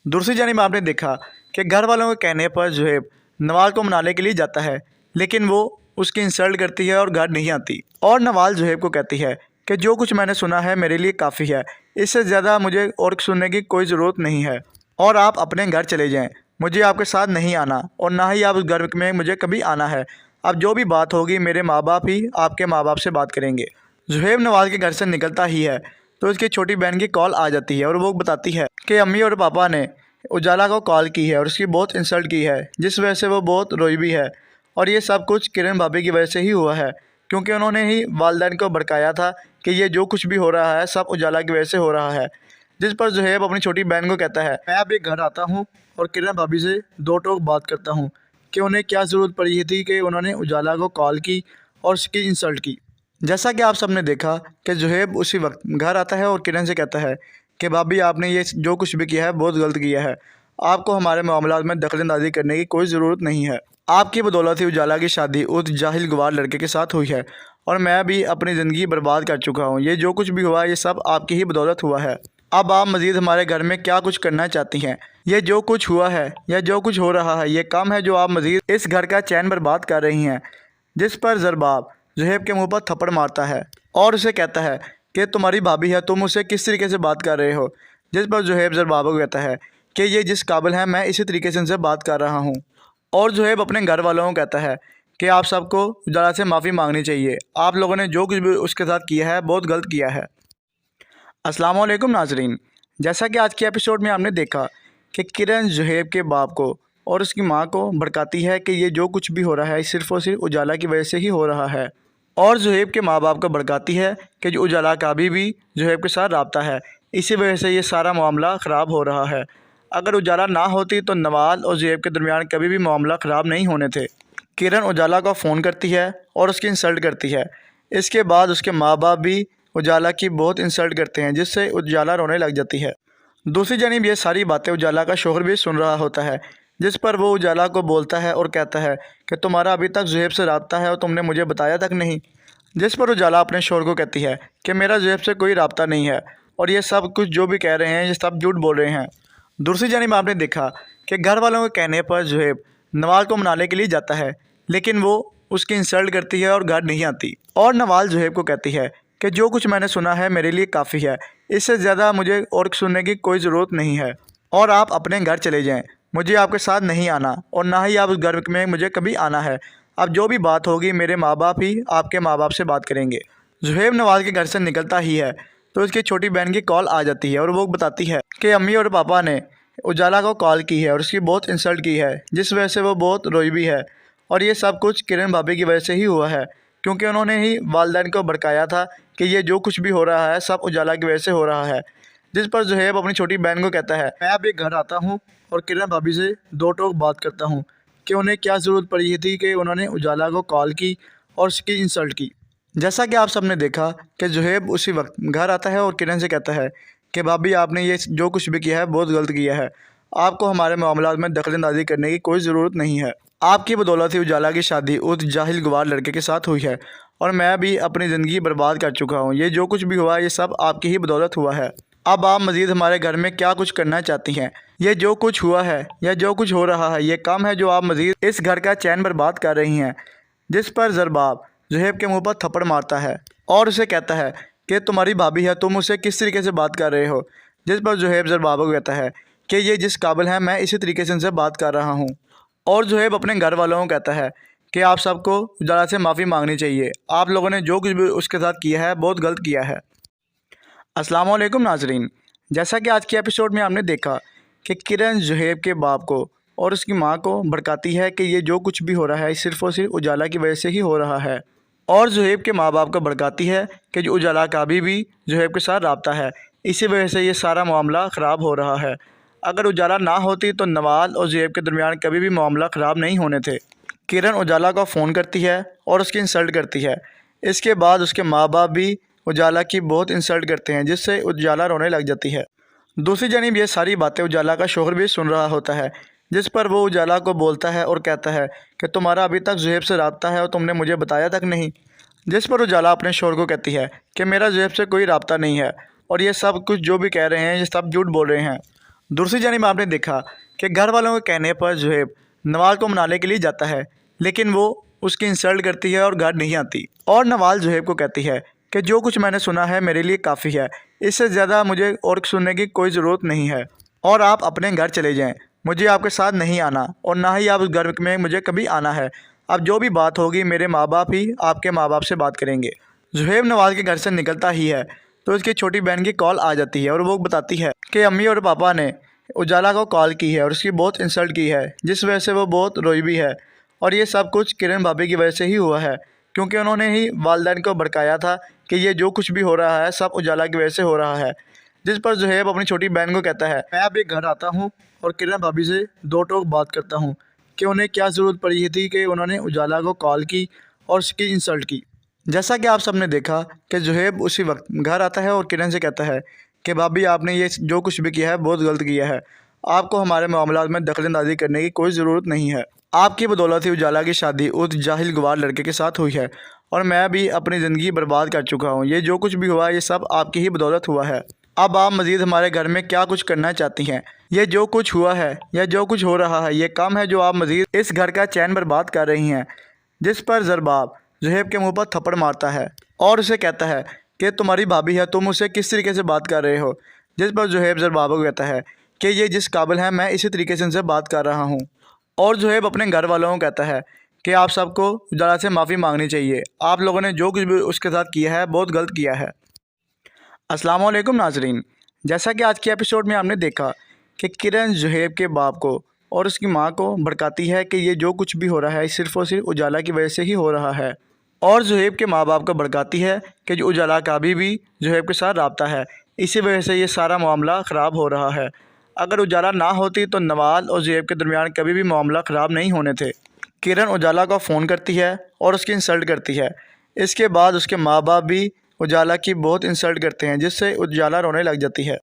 दूसरी जानिब आपने देखा कि घर वालों के कहने पर जुहैब नवाल को मनाने के लिए जाता है, लेकिन वो उसकी इंसल्ट करती है और घर नहीं आती। और नवाल जुहैब को कहती है कि जो कुछ मैंने सुना है मेरे लिए काफ़ी है, इससे ज़्यादा मुझे और सुनने की कोई ज़रूरत नहीं है और आप अपने घर चले जाएं। मुझे आपके साथ नहीं आना और ना ही आप उस घर में मुझे कभी आना है। अब जो भी बात होगी मेरे माँ बाप ही आपके माँ बाप से बात करेंगे। जुहैब नवाज के घर से निकलता ही है तो उसकी छोटी बहन की कॉल आ जाती है और वो बताती है कि अम्मी और पापा ने उजाला को कॉल की है और उसकी बहुत इंसल्ट की है, जिस वजह से वो बहुत रोई भी है। और ये सब कुछ किरण भाभी की वजह से ही हुआ है, क्योंकि उन्होंने ही वालिदैन को भड़काया था कि ये जो कुछ भी हो रहा है सब उजाला की वजह से हो रहा है। जिस पर जुहैब अपनी छोटी बहन को कहता है मैं अभी घर आता हूँ और किरण भाभी से दो टोक बात करता हूँ कि उन्हें क्या ज़रूरत पड़ी थी कि उन्होंने उजाला को कॉल की और उसकी इंसल्ट की। जैसा कि आप सबने देखा कि जुहैब उसी वक्त घर आता है और किरण से कहता है कि भाभी आपने ये जो कुछ भी किया है बहुत गलत किया है, आपको हमारे मामलात में दखलंदाजी करने की कोई ज़रूरत नहीं है। आपकी बदौलत ही उजाला की शादी उस जाहिल गवार लड़के के साथ हुई है और मैं भी अपनी ज़िंदगी बर्बाद कर चुका हूँ। ये जो कुछ भी हुआ ये सब आपकी ही बदौलत हुआ है। अब आप मज़ीद हमारे घर में क्या कुछ करना चाहती हैं? ये जो कुछ हुआ है या जो कुछ हो रहा है ये कम है जो आप मज़ीद इस घर का चैन बर्बाद कर रही हैं। जिस पर ज़रबाब जुहैब के मुंह पर थप्पड़ मारता है और उसे कहता है कि तुम्हारी भाभी है, तुम उससे किस तरीके से बात कर रहे हो। जिस पर जुहैब ज़रबाब को कहता है कि ये जिस काबिल है मैं इसी तरीके से उनसे बात कर रहा हूँ। और जुहैब अपने घर वालों को कहता है कि आप सबको उजाला से माफ़ी मांगनी चाहिए, आप लोगों ने जो कुछ भी उसके साथ किया है बहुत गलत किया है। अस्सलाम वालेकुम नाजरीन। जैसा कि आज के एपिसोड में आपने देखा कि किरण जुहैब के बाप को और उसकी मां को भड़काती है कि ये जो कुछ भी हो रहा है सिर्फ़ और सिर्फ उजाला की वजह से ही हो रहा है, और जुहैब के माँ बाप को भड़काती है कि जो उजाला का अभी भी जुहैब के साथ राब्ता है, इसी वजह से ये सारा मामला ख़राब हो रहा है। अगर उजाला ना होती तो नवाज़ और जुहैब के दरमियान कभी भी मामला ख़राब नहीं होने थे। किरण उजाला को फ़ोन करती है और उसकी इंसल्ट करती है। इसके बाद उसके माँ बाप भी उजाला की बहुत इंसल्ट करते हैं, जिससे उजाला रोने लग जाती है। दूसरी जानिब ये सारी बातें उजाला का शौहर भी सुन रहा होता है, जिस पर वो उजाला को बोलता है और कहता है कि तुम्हारा अभी तक जुहैब से राब्ता है और तुमने मुझे बताया तक नहीं। जिस पर उजाला अपने शौहर को कहती है कि मेरा जुहैब से कोई राब्ता नहीं है और ये सब कुछ जो भी कह रहे हैं ये सब झूठ बोल रहे हैं। दूसरी जानिब आपने देखा कि घर वालों के कहने पर जुहैब नवाज़ को मनाने के लिए जाता है, लेकिन वो उसकी इंसल्ट करती है और घर नहीं आती। और नवाज़ जुहैब को कहती है कि जो कुछ मैंने सुना है मेरे लिए काफ़ी है, इससे ज़्यादा मुझे और सुनने की कोई ज़रूरत नहीं है और आप अपने घर चले जाएं। मुझे आपके साथ नहीं आना और ना ही आप उस घर में मुझे कभी आना है। अब जो भी बात होगी मेरे माँ बाप ही आपके माँ बाप से बात करेंगे। जुहैब नवाज़ के घर से निकलता ही है तो उसकी छोटी बहन की कॉल आ जाती है और वो बताती है कि अम्मी और पापा ने उजाला को कॉल की है और उसकी बहुत इंसल्ट की है, जिस वजह से वो बहुत रोई भी है। और ये सब कुछ किरण भाभी की वजह से ही हुआ है, क्योंकि उन्होंने ही वालिदैन को भड़काया था कि ये जो कुछ भी हो रहा है सब उजाला की वजह से हो रहा है। जिस पर जुहैब अपनी छोटी बहन को कहता है मैं अभी घर आता हूँ और किरण भाभी से दो टोक बात करता हूँ कि उन्हें क्या ज़रूरत पड़ी थी कि उन्होंने उजाला को कॉल की और उसकी इंसल्ट की। जैसा कि आप सबने देखा कि जुहैब उसी वक्त घर आता है और किरण से कहता है कि भाभी आपने ये जो कुछ भी किया है बहुत गलत किया है, आपको हमारे मामलात में दखलंदाजी करने की कोई ज़रूरत नहीं है। आपकी बदौलत ही उजाला की शादी उस जाहिल गवार लड़के के साथ हुई है और मैं भी अपनी ज़िंदगी बर्बाद कर चुका हूँ। ये जो कुछ भी हुआ ये सब आपकी ही बदौलत हुआ है। अब आप मज़ीद हमारे घर में क्या कुछ करना चाहती हैं? ये जो कुछ हुआ है या जो कुछ हो रहा है ये कम है जो आप मज़ीद इस घर का चैन बर्बाद कर रही हैं। जिस पर ज़रबाब जुहैब के मुंह पर थप्पड़ मारता है और उसे कहता है कि तुम्हारी भाभी है, तुम उसे किस तरीके से बात कर रहे हो। जिस पर जुहैब ज़रबाब को कहता है कि ये जिस काबिल है मैं इसी तरीके से उनसे बात कर रहा हूँ। और जुहैब अपने घर वालों को कहता है कि आप सबको उजाला से माफ़ी मांगनी चाहिए, आप लोगों ने जो कुछ भी उसके साथ किया है बहुत गलत किया है। अस्सलाम वालेकुम नाजरीन। जैसा कि आज के एपिसोड में आपने देखा कि किरण जुहैब के बाप को और उसकी मां को भड़काती है कि ये जो कुछ भी हो रहा है सिर्फ़ और सिर्फ उजाला की वजह से ही हो रहा है, और जुहैब के माँ बाप को भड़काती है कि जो उजाला का अभी भी जुहैब के साथ राब्ता है, इसी वजह से ये सारा मामला ख़राब हो रहा है। अगर उजाला ना होती तो नवाज़ और जुहैब के दरमियान कभी भी मामला ख़राब नहीं होने थे। किरण उजाला को फ़ोन करती है और उसकी इंसल्ट करती है। इसके बाद उसके माँ बाप भी उजाला की बहुत इंसल्ट करते हैं, जिससे उजाला रोने लग जाती है। दूसरी जानिब ये सारी बातें उजाला का शौहर भी सुन रहा होता है, जिस पर वो उजाला को बोलता है और कहता है कि तुम्हारा अभी तक जुहैब से राब्ता है और तुमने मुझे बताया तक नहीं। जिस पर उजाला अपने शौहर को कहती है कि मेरा जुहैब से कोई राब्ता नहीं है और ये सब कुछ जो भी कह रहे हैं ये सब झूठ बोल रहे हैं। दूसरी जानिब आपने देखा कि घर वालों के कहने पर जुहैब नवाज़ को मनाने के लिए जाता है, लेकिन वो उसकी इंसल्ट करती है और घर नहीं आती। और नवाज़ जुहैब को कहती है कि जो कुछ मैंने सुना है मेरे लिए काफ़ी है, इससे ज़्यादा मुझे और सुनने की कोई ज़रूरत नहीं है और आप अपने घर चले जाएं। मुझे आपके साथ नहीं आना और ना ही आप उस घर में मुझे कभी आना है। अब जो भी बात होगी मेरे माँ बाप ही आपके माँ बाप से बात करेंगे। जुहैब नवाज़ के घर से निकलता ही है तो उसकी छोटी बहन की कॉल आ जाती है और वो बताती है कि अम्मी और पापा ने उजाला को कॉल की है और उसकी बहुत इंसल्ट की है, जिस वजह से वो बहुत रोई भी है। और ये सब कुछ किरण भाभी की वजह से ही हुआ है, क्योंकि उन्होंने ही वालिदैन को भड़काया था कि ये जो कुछ भी हो रहा है सब उजाला की वजह से हो रहा है। जिस पर जुहैब अपनी छोटी बहन को कहता है मैं अभी घर आता हूँ और किरण भाभी से दो टोक बात करता हूँ कि उन्हें क्या ज़रूरत पड़ी थी कि उन्होंने उजाला को कॉल की और उसकी इंसल्ट की। जैसा कि आप सबने देखा कि जुहैब उसी वक्त घर आता है और किरण से कहता है कि भाभी आपने ये जो कुछ भी किया है बहुत गलत किया है, आपको हमारे मामलात में दखलंदाजी करने की कोई ज़रूरत नहीं है। आपकी बदौलत ही उजाला की शादी उस जाहिल गवार लड़के के साथ हुई है और मैं भी अपनी ज़िंदगी बर्बाद कर चुका हूँ। ये जो कुछ भी हुआ ये सब आपकी ही बदौलत हुआ है। अब आप मज़ीद हमारे घर में क्या कुछ करना चाहती हैं? ये जो कुछ हुआ है या जो कुछ हो रहा है ये कम है जो आप मज़ीद इस घर का चैन बर्बाद कर रही हैं। जिस पर ज़रबाब जुहैब के मुंह पर थप्पड़ मारता है और उसे कहता है कि तुम्हारी भाभी है, तुम उसे किस तरीके से बात कर रहे हो। जिस पर जुहैब ज़रबाब को कहता है कि ये जिस काबिल है मैं इसी तरीके से उनसे बात कर रहा हूँ। और जुहैब अपने घर वालों को कहता है कि आप सबको उजाला से माफ़ी मांगनी चाहिए, आप लोगों ने जो कुछ भी उसके साथ किया है बहुत गलत किया है। अस्सलाम वालेकुम नाजरीन। जैसा कि आज के एपिसोड में हमने देखा कि किरण जुहैब के बाप को और उसकी मां को भड़काती है कि ये जो कुछ भी हो रहा है सिर्फ़ और सिर्फ उजाला की वजह से ही हो रहा है, और जुहैब के माँ बाप को भड़काती है कि जो उजाला का अभी भी जुहैब के साथ रब्ता है, इसी वजह से ये सारा मामला ख़राब हो रहा है। अगर उजाला ना होती तो नवाल और जुहैब के दरमियान कभी भी मामला ख़राब नहीं होने थे। किरण उजाला को फ़ोन करती है और उसकी इंसल्ट करती है। इसके बाद उसके माँ बाप भी उजाला की बहुत इंसल्ट करते हैं, जिससे उजाला रोने लग जाती है।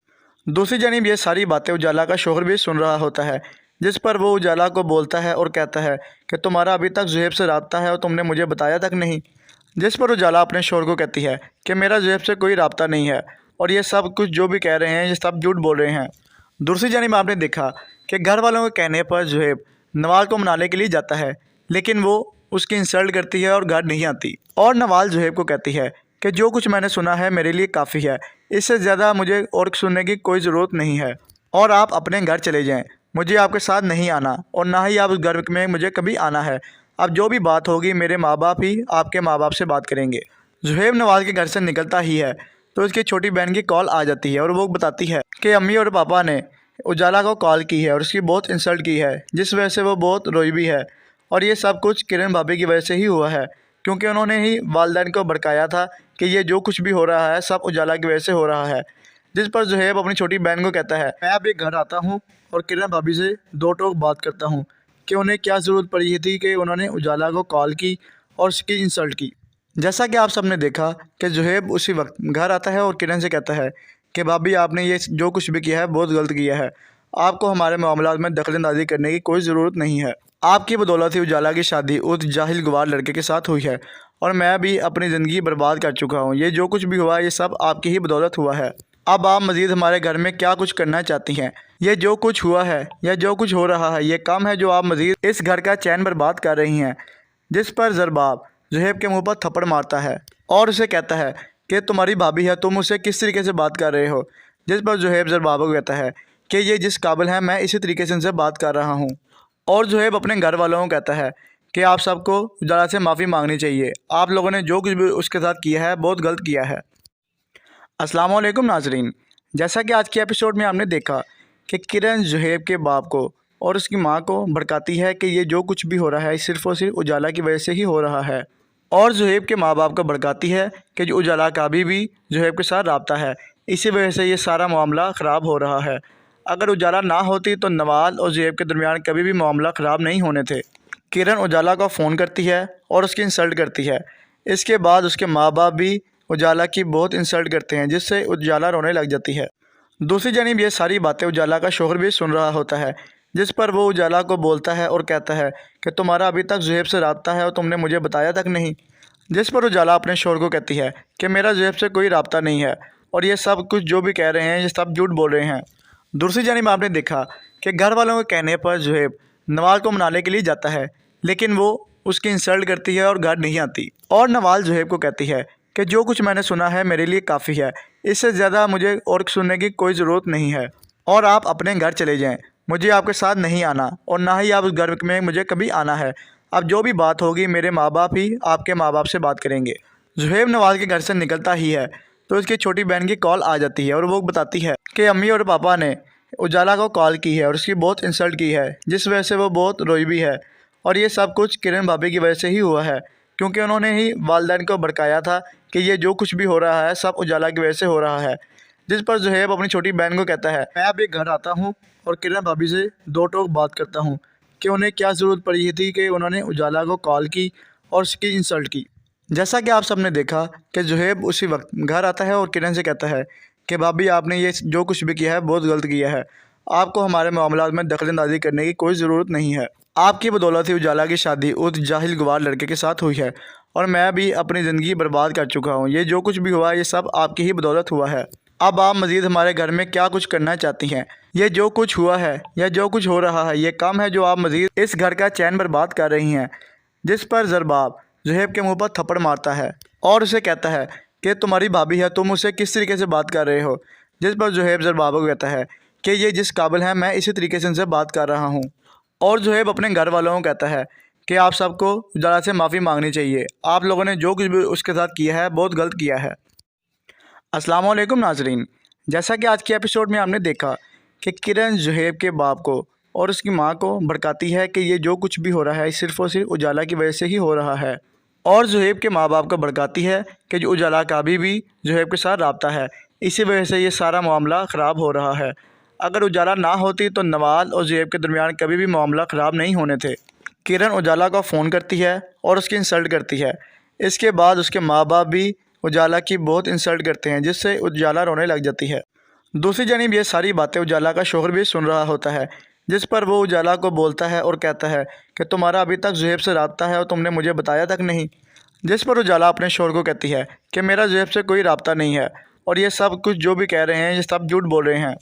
दूसरी जानिब ये सारी बातें उजाला का शौहर भी सुन रहा होता है, जिस पर वो उजाला को बोलता है और कहता है कि तुम्हारा अभी तक जुहैब से रब्ता है और तुमने मुझे बताया तक नहीं। जिस पर उजाला अपने शौहर को कहती है कि मेरा जुहैब से कोई रब्ता नहीं है और ये सब कुछ जो भी कह रहे हैं ये सब झूठ बोल रहे हैं। दूसरी जानिब आपने देखा कि घर वालों के कहने पर जुहैब नवाल को मनाने के लिए जाता है, लेकिन वो उसकी इंसल्ट करती है और घर नहीं आती। और नवाल जुहैब को कहती है कि जो कुछ मैंने सुना है मेरे लिए काफ़ी है, इससे ज़्यादा मुझे और सुनने की कोई ज़रूरत नहीं है और आप अपने घर चले जाएं। मुझे आपके साथ नहीं आना और ना ही आप उस घर में मुझे कभी आना है। अब जो भी बात होगी मेरे माँ बाप ही आपके माँ बाप से बात करेंगे। जुहैब नवाज के घर से निकलता ही है तो उसकी छोटी बहन की कॉल आ जाती है और वो बताती है कि अम्मी और पापा ने उजाला को कॉल की है और उसकी बहुत इंसल्ट की है, जिस वजह से वो बहुत रोई भी है। और ये सब कुछ किरण भाभी की वजह से ही हुआ है, क्योंकि उन्होंने ही वालदैन को भड़काया था कि ये जो कुछ भी हो रहा है सब उजाला की वजह से हो रहा है। जिस पर जुहैब अपनी छोटी बहन को कहता है मैं अभी घर आता हूँ और किरण भाभी से दो टोक बात करता हूँ कि उन्हें क्या ज़रूरत पड़ी थी कि उन्होंने उजाला को कॉल की और उसकी इंसल्ट की। जैसा कि आप सबने देखा कि जुहैब उसी वक्त घर आता है और किरण से कहता है कि भाभी आपने ये जो कुछ भी किया है बहुत गलत किया है, आपको हमारे मामलात में दखलंदाजी करने की कोई ज़रूरत नहीं है। आपकी बदौलत ही उजाला की शादी उस जाहिल गवार लड़के के साथ हुई है और मैं भी अपनी ज़िंदगी बर्बाद कर चुका हूँ। ये जो कुछ भी हुआ ये सब आपकी ही बदौलत हुआ है। अब आप मज़ीद हमारे घर में क्या कुछ करना चाहती हैं? ये जो कुछ हुआ है या जो कुछ हो रहा है ये कम है जो आप मज़ीद इस घर का चैन बर्बाद कर रही हैं। जिस पर ज़रबाब जुहैब के मुंह पर थप्पड़ मारता है और उसे कहता है कि तुम्हारी भाभी है, तुम उससे किस तरीके से बात कर रहे हो। जिस पर जुहैब ज़रबाब को कहता है कि ये जिस काबिल है मैं इसी तरीके से उनसे बात कर रहा हूँ। और जुहैब अपने घर वालों को कहता है कि आप सबको उजाला से माफ़ी मांगनी चाहिए, आप लोगों ने जो कुछ भी उसके साथ किया है बहुत गलत किया है। अस्सलाम वालेकुम नाजरीन। जैसा कि आज के एपिसोड में हमने देखा कि किरण जुहैब के बाप को और उसकी मां को भड़काती है कि ये जो कुछ भी हो रहा है सिर्फ़ और सिर्फ उजाला की वजह से ही हो रहा है, और जुहैब के माँ बाप को भड़काती है कि जो उजाला का अभी भी जुहैब के साथ रब्ता है, इसी वजह से ये सारा मामला ख़राब हो रहा है। अगर उजाला ना होती तो नवाल और जुहैब के दरमियान कभी भी मामला ख़राब नहीं होने थे। किरण उजाला को फ़ोन करती है और उसकी इंसल्ट करती है। इसके बाद उसके माँ बाप भी उजाला की बहुत इंसल्ट करते हैं, जिससे उजाला रोने लग जाती है। दूसरी जानिब ये सारी बातें उजाला का शौहर भी सुन रहा होता है, जिस पर वो उजाला को बोलता है और कहता है कि तुम्हारा अभी तक जुहैब से रब्ता है और तुमने मुझे बताया तक नहीं। जिस पर उजाला अपने शौहर को कहती है कि मेरा जुहैब से कोई रब्ता नहीं है और ये सब कुछ जो भी कह रहे हैं ये सब झूठ बोल रहे हैं। दूसरी जानिब आपने देखा कि घर वालों के कहने पर जुहैब नवाल को मनाने के लिए जाता है, लेकिन वो उसकी इंसल्ट करती है और घर नहीं आती। और नवाल जुहैब को कहती है कि जो कुछ मैंने सुना है मेरे लिए काफ़ी है, इससे ज़्यादा मुझे और सुनने की कोई ज़रूरत नहीं है और आप अपने घर चले जाएं। मुझे आपके साथ नहीं आना और ना ही आप उस घर में मुझे कभी आना है। अब जो भी बात होगी मेरे माँ बाप ही आपके माँ बाप से बात करेंगे। जुहैब नवाज के घर से निकलता ही है तो उसकी छोटी बहन की कॉल आ जाती है और वो बताती है कि अम्मी और पापा ने उजाला को कॉल की है और उसकी बहुत इंसल्ट की है, जिस वजह से वो बहुत रोई भी है। और ये सब कुछ किरण भाभी की वजह से ही हुआ है, क्योंकि उन्होंने ही वालदैन को भड़काया था कि ये जो कुछ भी हो रहा है सब उजाला की वजह से हो रहा है। जिस पर जुहैब अपनी छोटी बहन को कहता है मैं अभी घर आता हूँ और किरण भाभी से दो टोक बात करता हूँ कि उन्हें क्या ज़रूरत पड़ी थी कि उन्होंने उजाला को कॉल की और उसकी इंसल्ट की। जैसा कि आप सबने देखा कि जुहैब उसी वक्त घर आता है और किरण से कहता है कि भाभी आपने ये जो कुछ भी किया है बहुत गलत किया है, आपको हमारे मामलात में दखलंदाजी करने की कोई ज़रूरत नहीं है। आपकी बदौलत ही उजाला की शादी उस जाहिल गवार लड़के के साथ हुई है और मैं भी अपनी ज़िंदगी बर्बाद कर चुका हूँ। ये जो कुछ भी हुआ ये सब आपकी ही बदौलत हुआ है। अब आप मज़ीद हमारे घर में क्या कुछ करना चाहती हैं? ये जो कुछ हुआ है या जो कुछ हो रहा है ये कम है जो आप मज़ीद इस घर का चैन बर्बाद कर रही हैं। जिस पर ज़रबाब जुहैब के मुंह पर थप्पड़ मारता है और उसे कहता है कि तुम्हारी भाभी है, तुम उससे किस तरीके से बात कर रहे हो। जिस पर जुहैब ज़रबाब को कहता है कि ये जिस काबिल है मैं इसी तरीके से उनसे बात कर रहा हूँ। और जुहैब अपने घर वालों को कहता है कि आप सबको उजाला से माफ़ी मांगनी चाहिए, आप लोगों ने जो कुछ भी उसके साथ किया है बहुत गलत किया है। अस्सलाम वालेकुम नाजरीन। जैसा कि आज के एपिसोड में हमने देखा कि किरण जुहैब के बाप को और उसकी मां को भड़काती है कि ये जो कुछ भी हो रहा है सिर्फ़ और सिर्फ उजाला की वजह से ही हो रहा है, और जुहैब के माँ बाप को भड़काती है कि जो उजाला का अभी भी जुहैब के साथ रब्ता है, इसी वजह से ये सारा मामला ख़राब हो रहा है। अगर उजाला ना होती तो नवाल और जुहैब के दरमियान कभी भी मामला ख़राब नहीं होने थे। किरण उजाला को फ़ोन करती है और उसकी इंसल्ट करती है। इसके बाद उसके माँ बाप भी उजाला की बहुत इंसल्ट करते हैं, जिससे उजाला रोने लग जाती है। दूसरी जानिब ये सारी बातें उजाला का शौहर भी सुन रहा होता है, जिस पर वो उजाला को बोलता है और कहता है कि तुम्हारा अभी तक जुहैब से रब्ता है और तुमने मुझे बताया तक नहीं। जिस पर उजाला अपने शौहर को कहती है कि मेरा जुहैब से कोई रब्ता नहीं है और ये सब कुछ जो भी कह रहे हैं ये सब झूठ बोल रहे हैं।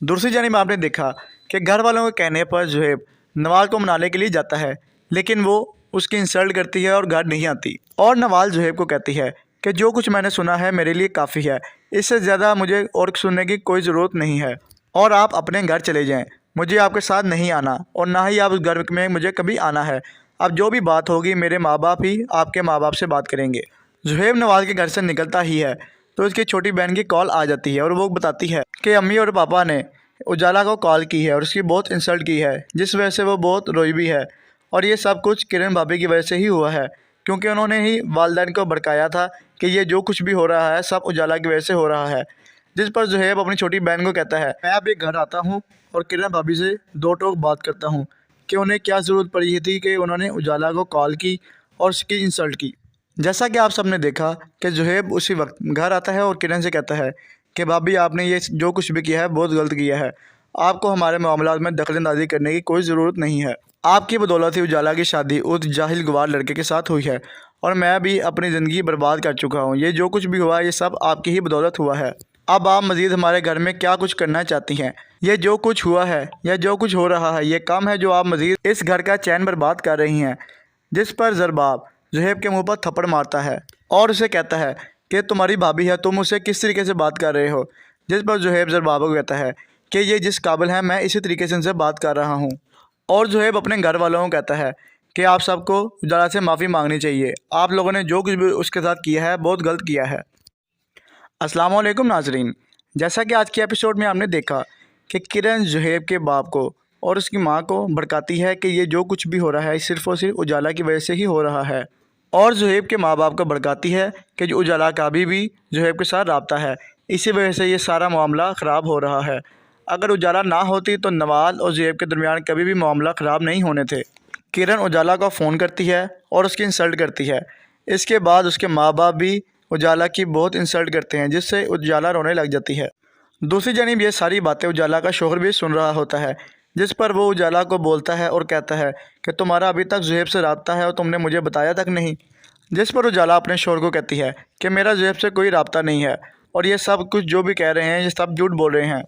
दूसरी जानिब आपने देखा कि घर वालों के कहने पर जुहैब नवाल को मनाने के लिए जाता है, लेकिन वो उसकी इंसल्ट करती है और घर नहीं आती। और नवाल जुहैब को कहती है कि जो कुछ मैंने सुना है मेरे लिए काफ़ी है, इससे ज़्यादा मुझे और सुनने की कोई ज़रूरत नहीं है, और आप अपने घर चले जाएं। मुझे आपके साथ नहीं आना और ना ही आप उस घर में मुझे कभी आना है। अब जो भी बात होगी मेरे माँ बाप ही आपके माँ बाप से बात करेंगे। जुहैब नवाल के घर से निकलता ही है तो उसकी छोटी बहन की कॉल आ जाती है और वो बताती है कि अम्मी और पापा ने उजाला को कॉल की है और उसकी बहुत इंसल्ट की है, जिस वजह से वो बहुत रोई भी है। और ये सब कुछ किरण भाभी की वजह से ही हुआ है, क्योंकि उन्होंने ही वालिदैन को भड़काया था कि ये जो कुछ भी हो रहा है सब उजाला की वजह से हो रहा है। जिस पर जुहैब अपनी छोटी बहन को कहता है मैं अभी घर आता हूँ और किरण भाभी से दो टोक बात करता हूँ कि उन्हें क्या ज़रूरत पड़ी थी कि उन्होंने उजाला को कॉल की और उसकी इंसल्ट की। जैसा कि आप सबने देखा कि जुहैब उसी वक्त घर आता है और किरण से कहता है कि भाभी आपने ये जो कुछ भी किया है बहुत गलत किया है, आपको हमारे मामलात में दखलंदाजी करने की कोई ज़रूरत नहीं है। आपकी बदौलत ही उजाला की शादी उस जाहिल गवार लड़के के साथ हुई है और मैं भी अपनी ज़िंदगी बर्बाद कर चुका हूँ। ये जो कुछ भी हुआ ये सब आपकी ही बदौलत हुआ है। अब आप मज़ीद हमारे घर में क्या कुछ करना चाहती हैं? ये जो कुछ हुआ है या जो कुछ हो रहा है ये कम है जो आप मज़ीद इस घर का चैन बर्बाद कर रही हैं। जिस पर ज़रबाब जुहैब के मुंह पर थप्पड़ मारता है और उसे कहता है कि तुम्हारी भाभी है, तुम उसे किस तरीके से बात कर रहे हो। जिस पर जुहैब ज़रबाब को कहता है कि ये जिस काबिल है मैं इसी तरीके से उनसे बात कर रहा हूँ। और जुहैब अपने घर वालों को कहता है कि आप सबको उजाला से माफ़ी मांगनी चाहिए, आप लोगों ने जो कुछ भी उसके साथ किया है बहुत गलत किया है। अस्सलाम वालेकुम नाजरीन। जैसा कि आज के एपिसोड में हमने देखा कि किरण जुहैब के बाप को और उसकी मां को भड़काती है कि ये जो कुछ भी हो रहा है सिर्फ़ और सिर्फ उजाला की वजह से ही हो रहा है, और जुहैब के माँ बाप को भड़काती है कि जो उजाला का अभी भी जुहैब के साथ रब्ता है, इसी वजह से ये सारा मामला ख़राब हो रहा है। अगर उजाला ना होती तो नवाल और जुहैब के दरमियान कभी भी मामला ख़राब नहीं होने थे। किरण उजाला को फ़ोन करती है और उसकी इंसल्ट करती है। इसके बाद उसके माँ बाप भी उजाला की बहुत इंसल्ट करते हैं, जिससे उजाला रोने लग जाती है। दूसरी जानिब ये सारी बातें उजाला का शौहर भी सुन रहा होता है, जिस पर वो उजाला को बोलता है और कहता है कि तुम्हारा अभी तक जुहैब से रब्ता है और तुमने मुझे बताया तक नहीं। जिस पर उजाला अपने शौहर को कहती है कि मेरा जुहैब से कोई रब्ता नहीं है और ये सब कुछ जो भी कह रहे हैं ये सब झूठ बोल रहे हैं।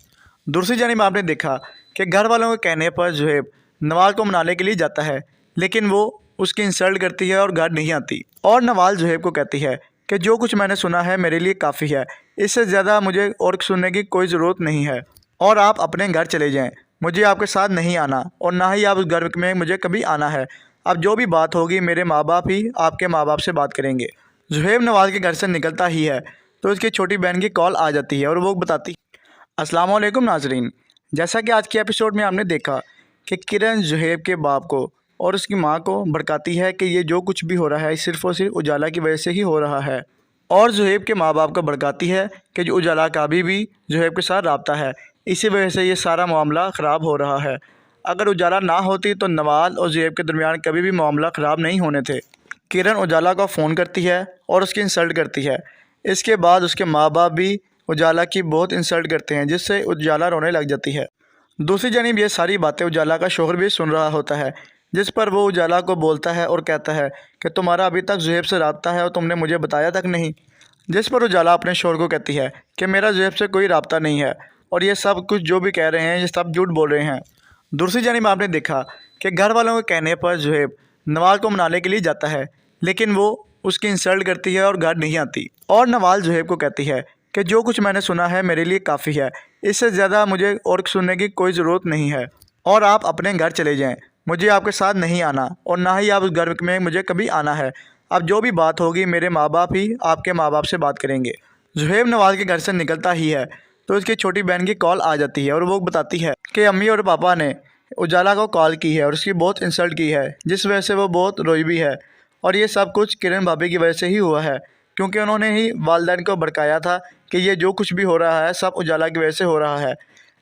दूसरी जानिब आपने देखा कि घर वालों के कहने पर जुहैब नवाल को मनाने के लिए जाता है, लेकिन वो उसकी इंसल्ट करती है और घर नहीं आती। और नवाल जुहैब को कहती है कि जो कुछ मैंने सुना है मेरे लिए काफ़ी है, इससे ज़्यादा मुझे और सुनने की कोई ज़रूरत नहीं है, और आप अपने घर चले जाएं। मुझे आपके साथ नहीं आना और ना ही आप उस घर में मुझे कभी आना है। अब जो भी बात होगी मेरे माँ बाप ही आपके माँ बाप से बात करेंगे। जुहैब नवाल के घर से निकलता ही है तो उसकी छोटी बहन की कॉल आ जाती है और वो बताती अस्सलाम वालेकुम नाजरीन। जैसा कि आज के एपिसोड में हमने देखा कि किरण जुहैब के बाप को और उसकी मां को भड़काती है कि ये जो कुछ भी हो रहा है सिर्फ़ और सिर्फ उजाला की वजह से ही हो रहा है, और जुहैब के माँ बाप को भड़काती है कि जो उजाला का अभी भी जुहैब के साथ रब्ता है, इसी वजह से ये सारा मामला ख़राब हो रहा है। अगर उजाला ना होती तो नवाल और जुहैब के दरमियान कभी भी मामला ख़राब नहीं होने थे। किरण उजाला को फ़ोन करती है और उसकी इंसल्ट करती है। इसके बाद उसके माँ बाप भी उजाला की बहुत इंसल्ट करते हैं, जिससे उजाला रोने लग जाती है। दूसरी जानिब ये सारी बातें उजाला का शौहर भी सुन रहा होता है, जिस पर वो उजाला को बोलता है और कहता है कि तुम्हारा अभी तक जुहैब से रब्ता है और तुमने मुझे बताया तक नहीं। जिस पर उजाला अपने शौहर को कहती है कि मेरा जुहैब से कोई रब्ता नहीं है और ये सब कुछ जो भी कह रहे हैं ये सब झूठ बोल रहे हैं। दूसरी जानिब आपने देखा कि घर वालों के कहने पर जुहैब नवाल को मनाने के लिए जाता है, लेकिन वो उसकी इंसल्ट करती है और घर नहीं आती। और नवाल जुहैब को कहती है कि जो कुछ मैंने सुना है मेरे लिए काफ़ी है, इससे ज़्यादा मुझे और सुनने की कोई ज़रूरत नहीं है, और आप अपने घर चले जाएं। मुझे आपके साथ नहीं आना और ना ही आप उस घर में मुझे कभी आना है। अब जो भी बात होगी मेरे माँ बाप ही आपके माँ बाप से बात करेंगे। जुहेब नवाज के घर से निकलता ही है तो उसकी छोटी बहन की कॉल आ जाती है और वो बताती है कि अम्मी और पापा ने उजाला को कॉल की है और उसकी बहुत इंसल्ट की है, जिस वजह से वो बहुत रोई भी है। और ये सब कुछ किरण भाभी की वजह से ही हुआ है, क्योंकि उन्होंने ही वालदैन को भड़काया था कि ये जो कुछ भी हो रहा है सब उजाला की वजह से हो रहा है।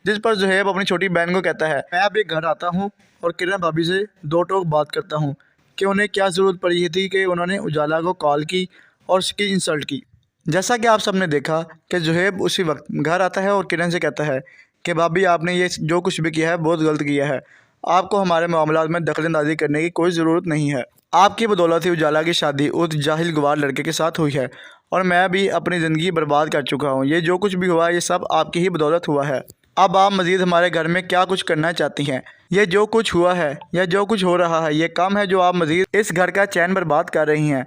जिस पर जुहेब अपनी छोटी बहन को कहता है, मैं अभी घर आता हूँ और किरण भाभी से दो टोक बात करता हूँ कि उन्हें क्या ज़रूरत पड़ी थी कि उन्होंने उजाला को कॉल की और उसकी इंसल्ट की। जैसा कि आप सबने देखा कि जुहेब उसी वक्त घर आता है और किरण से कहता है कि भाभी आपने ये जो कुछ भी किया है बहुत गलत किया है, आपको हमारे मामलात में दखलंदाजी करने की कोई ज़रूरत नहीं है। आपकी बदौलत ही उजाला की शादी उस जाहिल गवार लड़के के साथ हुई है और मैं भी अपनी ज़िंदगी बर्बाद कर चुका हूँ। ये जो कुछ भी हुआ ये सब आपकी ही बदौलत हुआ है। अब आप मज़ीद हमारे घर में क्या कुछ करना चाहती हैं? ये जो कुछ हुआ है या जो कुछ हो रहा है ये कम है जो आप मज़ीद इस घर का चैन बर्बाद कर रही हैं।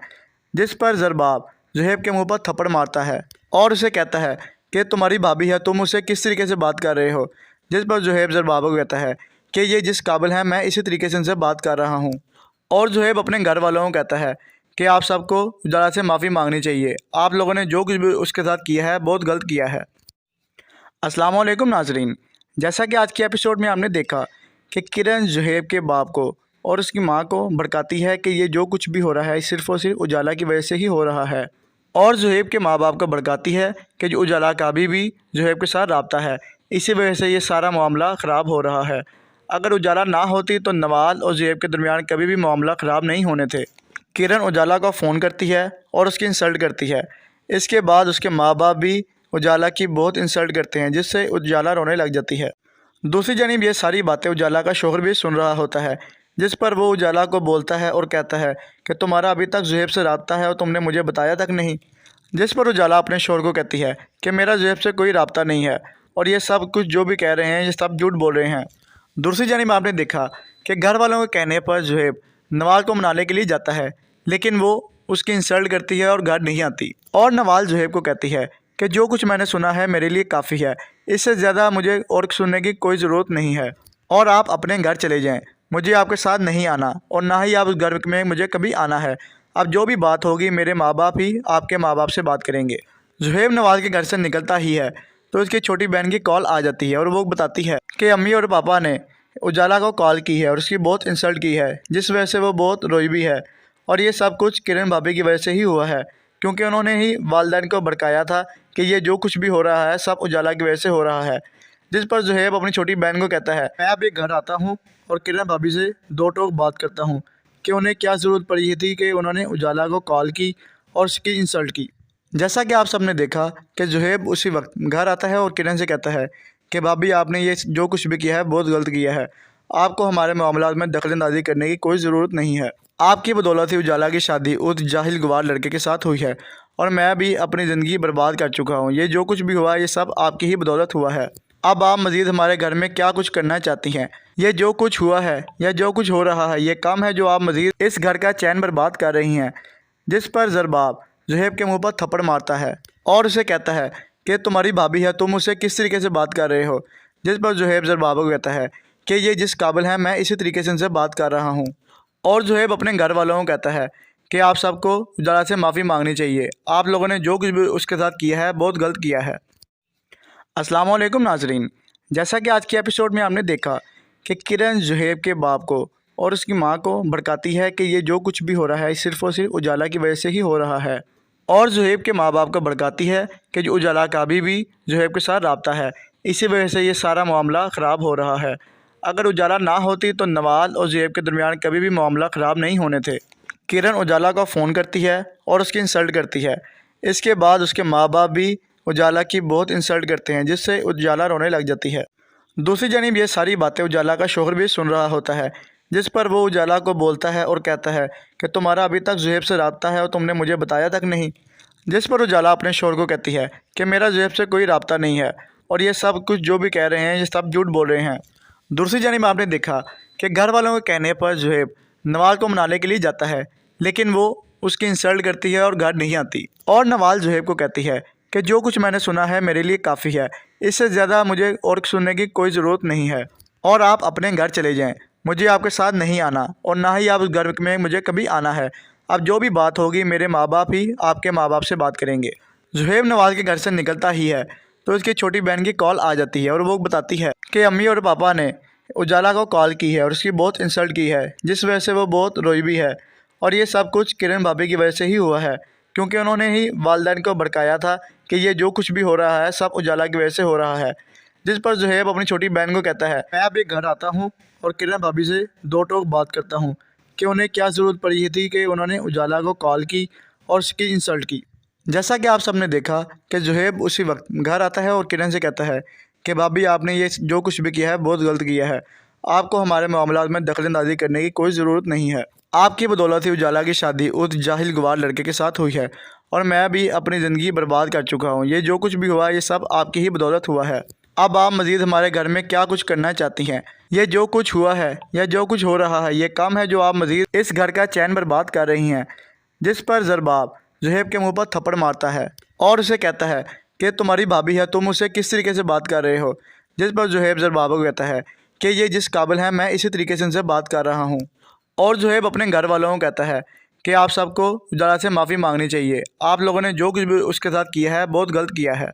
जिस पर ज़रबाब जुहेब के मुंह पर थप्पड़ मारता है और उसे कहता है कि तुम्हारी भाभी है, तुम उससे किस तरीके से बात कर रहे हो। जिस पर जुहेब ज़रबाब को कहता है कि ये जिस काबिल है मैं इसी तरीके से उनसे बात कर रहा हूँ। और जुहेब अपने घर वालों को कहता है कि आप सबको उजाला से माफ़ी मांगनी चाहिए, आप लोगों ने जो कुछ भी उसके साथ किया है बहुत गलत किया है। अस्सलाम वालेकुम नाजरीन, जैसा कि आज के एपिसोड में हमने देखा कि किरण जुहेब के बाप को और उसकी मां को भड़काती है कि ये जो कुछ भी हो रहा है सिर्फ़ और सिर्फ उजाला की वजह से ही हो रहा है। और जुहेब के माँ बाप को भड़काती है कि जो उजाला का भी जुहेब के साथ रब्ता है, इसी वजह से ये सारा मामला ख़राब हो रहा है। अगर उजाला ना होती तो नवाल और जुहेब के दरमियान कभी भी मामला ख़राब नहीं होने थे। किरण उजाला को फ़ोन करती है और उसकी इंसल्ट करती है। इसके बाद उसके माँ बाप भी उजाला की बहुत इंसल्ट करते हैं, जिससे उजाला रोने लग जाती है। दूसरी जानिब ये सारी बातें उजाला का शौहर भी सुन रहा होता है, जिस पर वो उजाला को बोलता है और कहता है कि तुम्हारा अभी तक जुहेब से रब्ता है और तुमने मुझे बताया तक नहीं। जिस पर उजाला अपने शौहर को कहती है कि मेरा जुहेब से कोई रब्ता नहीं है और ये सब कुछ जो भी कह रहे हैं ये सब झूठ बोल रहे हैं। दूसरी जानिब आपने देखा कि घर वालों के कहने पर जुहेब नवाल को मनाने के लिए जाता है, लेकिन वो उसकी इंसल्ट करती है और घर नहीं आती। और नवाल जुहेब को कहती है कि जो कुछ मैंने सुना है मेरे लिए काफ़ी है, इससे ज़्यादा मुझे और सुनने की कोई ज़रूरत नहीं है और आप अपने घर चले जाएं, मुझे आपके साथ नहीं आना और ना ही आप उस घर में मुझे कभी आना है। अब जो भी बात होगी मेरे माँ बाप ही आपके माँ बाप से बात करेंगे। जुहेब नवाज के घर से निकलता ही है तो उसकी छोटी बहन की कॉल आ जाती है और वो बताती है कि अम्मी और पापा ने उजाला को कॉल की है और उसकी बहुत इंसल्ट की है, जिस वजह से वो बहुत रोई भी है। और ये सब कुछ किरण भाभी की वजह से ही हुआ है, क्योंकि उन्होंने ही वालदैन को भड़काया था कि ये जो कुछ भी हो रहा है सब उजाला की वजह से हो रहा है। जिस पर जुहेब अपनी छोटी बहन को कहता है, मैं अभी घर आता हूँ और किरण भाभी से दो टोक बात करता हूँ कि उन्हें क्या ज़रूरत पड़ी थी कि उन्होंने उजाला को कॉल की और उसकी इंसल्ट की। जैसा कि आप सबने देखा कि जुहेब उसी वक्त घर आता है और किरण से कहता है कि भाभी आपने ये जो कुछ भी किया है बहुत गलत किया है, आपको हमारे मामलात में दखलंदाजी करने की कोई ज़रूरत नहीं है। आपकी बदौलत ही उजाला की शादी उस जाहिल गवार लड़के के साथ हुई है और मैं भी अपनी ज़िंदगी बर्बाद कर चुका हूँ। ये जो कुछ भी हुआ ये सब आपकी ही बदौलत हुआ है। अब आप मज़ीद हमारे घर में क्या कुछ करना चाहती हैं? ये जो कुछ हुआ है या जो कुछ हो रहा है ये कम है जो आप मज़ीद इस घर का चैन बर्बाद कर रही हैं। जिस पर ज़रबाब जुहेब के मुंह पर थप्पड़ मारता है और उसे कहता है कि तुम्हारी भाभी है, तुम उससे किस तरीके से बात कर रहे हो। जिस पर जुहेब ज़रबाब को कहता है कि ये जिस काबिल है मैं इसी तरीके से उनसे बात कर रहा हूँ। और जुहेब अपने घर वालों को कहता है कि आप सबको उजाला से माफ़ी मांगनी चाहिए, आप लोगों ने जो कुछ भी उसके साथ किया है बहुत गलत किया है। अस्सलाम वालेकुम नाजरीन, जैसा कि आज के एपिसोड में हमने देखा कि किरण जुहेब के बाप को और उसकी मां को भड़काती है कि ये जो कुछ भी हो रहा है सिर्फ़ और सिर्फ उजाला की वजह से ही हो रहा है। और जुहेब के माँ बाप को भड़काती है कि जो उजाला का भी जुहेब के साथ रब्ता है, इसी वजह से ये सारा मामला ख़राब हो रहा है। अगर उजाला ना होती तो नवाल और जुहेब के दरमियान कभी भी मामला ख़राब नहीं होने थे। किरण उजाला को फ़ोन करती है और उसकी इंसल्ट करती है। इसके बाद उसके माँ बाप भी उजाला की बहुत इंसल्ट करते हैं, जिससे उजाला रोने लग जाती है। दूसरी जानिब ये सारी बातें उजाला का शौहर भी सुन रहा होता है, जिस पर वो उजाला को बोलता है और कहता है कि तुम्हारा अभी तक जुहेब से रब्ता है और तुमने मुझे बताया तक नहीं। जिस पर उजाला अपने शौहर को कहती है कि मेरा जुहेब से कोई रब्ता नहीं है और ये सब कुछ जो भी कह रहे हैं ये सब झूठ बोल रहे हैं। दूसरी जानिब आपने देखा कि घर वालों के कहने पर जुहेब नवाल को मनाने के लिए जाता है, लेकिन वो उसकी इंसल्ट करती है और घर नहीं आती। और नवाल जुहेब को कहती है कि जो कुछ मैंने सुना है मेरे लिए काफ़ी है, इससे ज़्यादा मुझे और सुनने की कोई ज़रूरत नहीं है और आप अपने घर चले जाएं, मुझे आपके साथ नहीं आना और ना ही आप उस घर में मुझे कभी आना है। अब जो भी बात होगी मेरे माँ बाप ही आपके माँ बाप से बात करेंगे। ज़ुहैब नवाज़ के घर से निकलता ही है तो उसकी छोटी बहन की कॉल आ जाती है और वो बताती है कि अम्मी और पापा ने उजाला को कॉल की है और उसकी बहुत इंसल्ट की है, जिस वजह से वो बहुत रोई भी है। और ये सब कुछ किरण भाभी की वजह से ही हुआ है, क्योंकि उन्होंने ही वालिदैन को भड़काया था कि ये जो कुछ भी हो रहा है सब उजाला की वजह से हो रहा है। जिस पर ज़ुहैब अपनी छोटी बहन को कहता है, मैं अभी घर आता हूँ और किरण भाभी से दो टोक बात करता हूँ कि उन्हें क्या ज़रूरत पड़ी थी कि उन्होंने उजाला को कॉल की और उसकी इंसल्ट की। जैसा कि आप सबने देखा कि ज़ुहैब उसी वक्त घर आता है और किरण से कहता है कि भाभी आपने ये जो कुछ भी किया है बहुत गलत किया है, आपको हमारे मामलात में दखलंदाजी करने की कोई ज़रूरत नहीं है। आपकी बदौलत ही उजाला की शादी उस जाहिल गवार लड़के के साथ हुई है और मैं भी अपनी ज़िंदगी बर्बाद कर चुका हूँ। ये जो कुछ भी हुआ ये सब आपकी ही बदौलत हुआ है। अब आप मज़ीद हमारे घर में क्या कुछ करना चाहती हैं? ये जो कुछ हुआ है या जो कुछ हो रहा है ये कम है जो आप मज़ीद इस घर का चैन बर्बाद कर रही हैं। जिस पर ज़रबाब ज़ुहैब के मुंह पर थप्पड़ मारता है और उसे कहता है कि तुम्हारी भाभी है, तुम उसे किस तरीके से बात कर रहे हो। जिस पर ज़ुहैब ज़रबाब को कहता है कि ये जिस काबिल है मैं इसी तरीके से उनसे बात कर रहा हूँ। और ज़ुहैब अपने घर वालों को कहता है कि आप सबको उजाला से माफ़ी मांगनी चाहिए, आप लोगों ने जो कुछ भी उसके साथ किया है बहुत गलत किया है।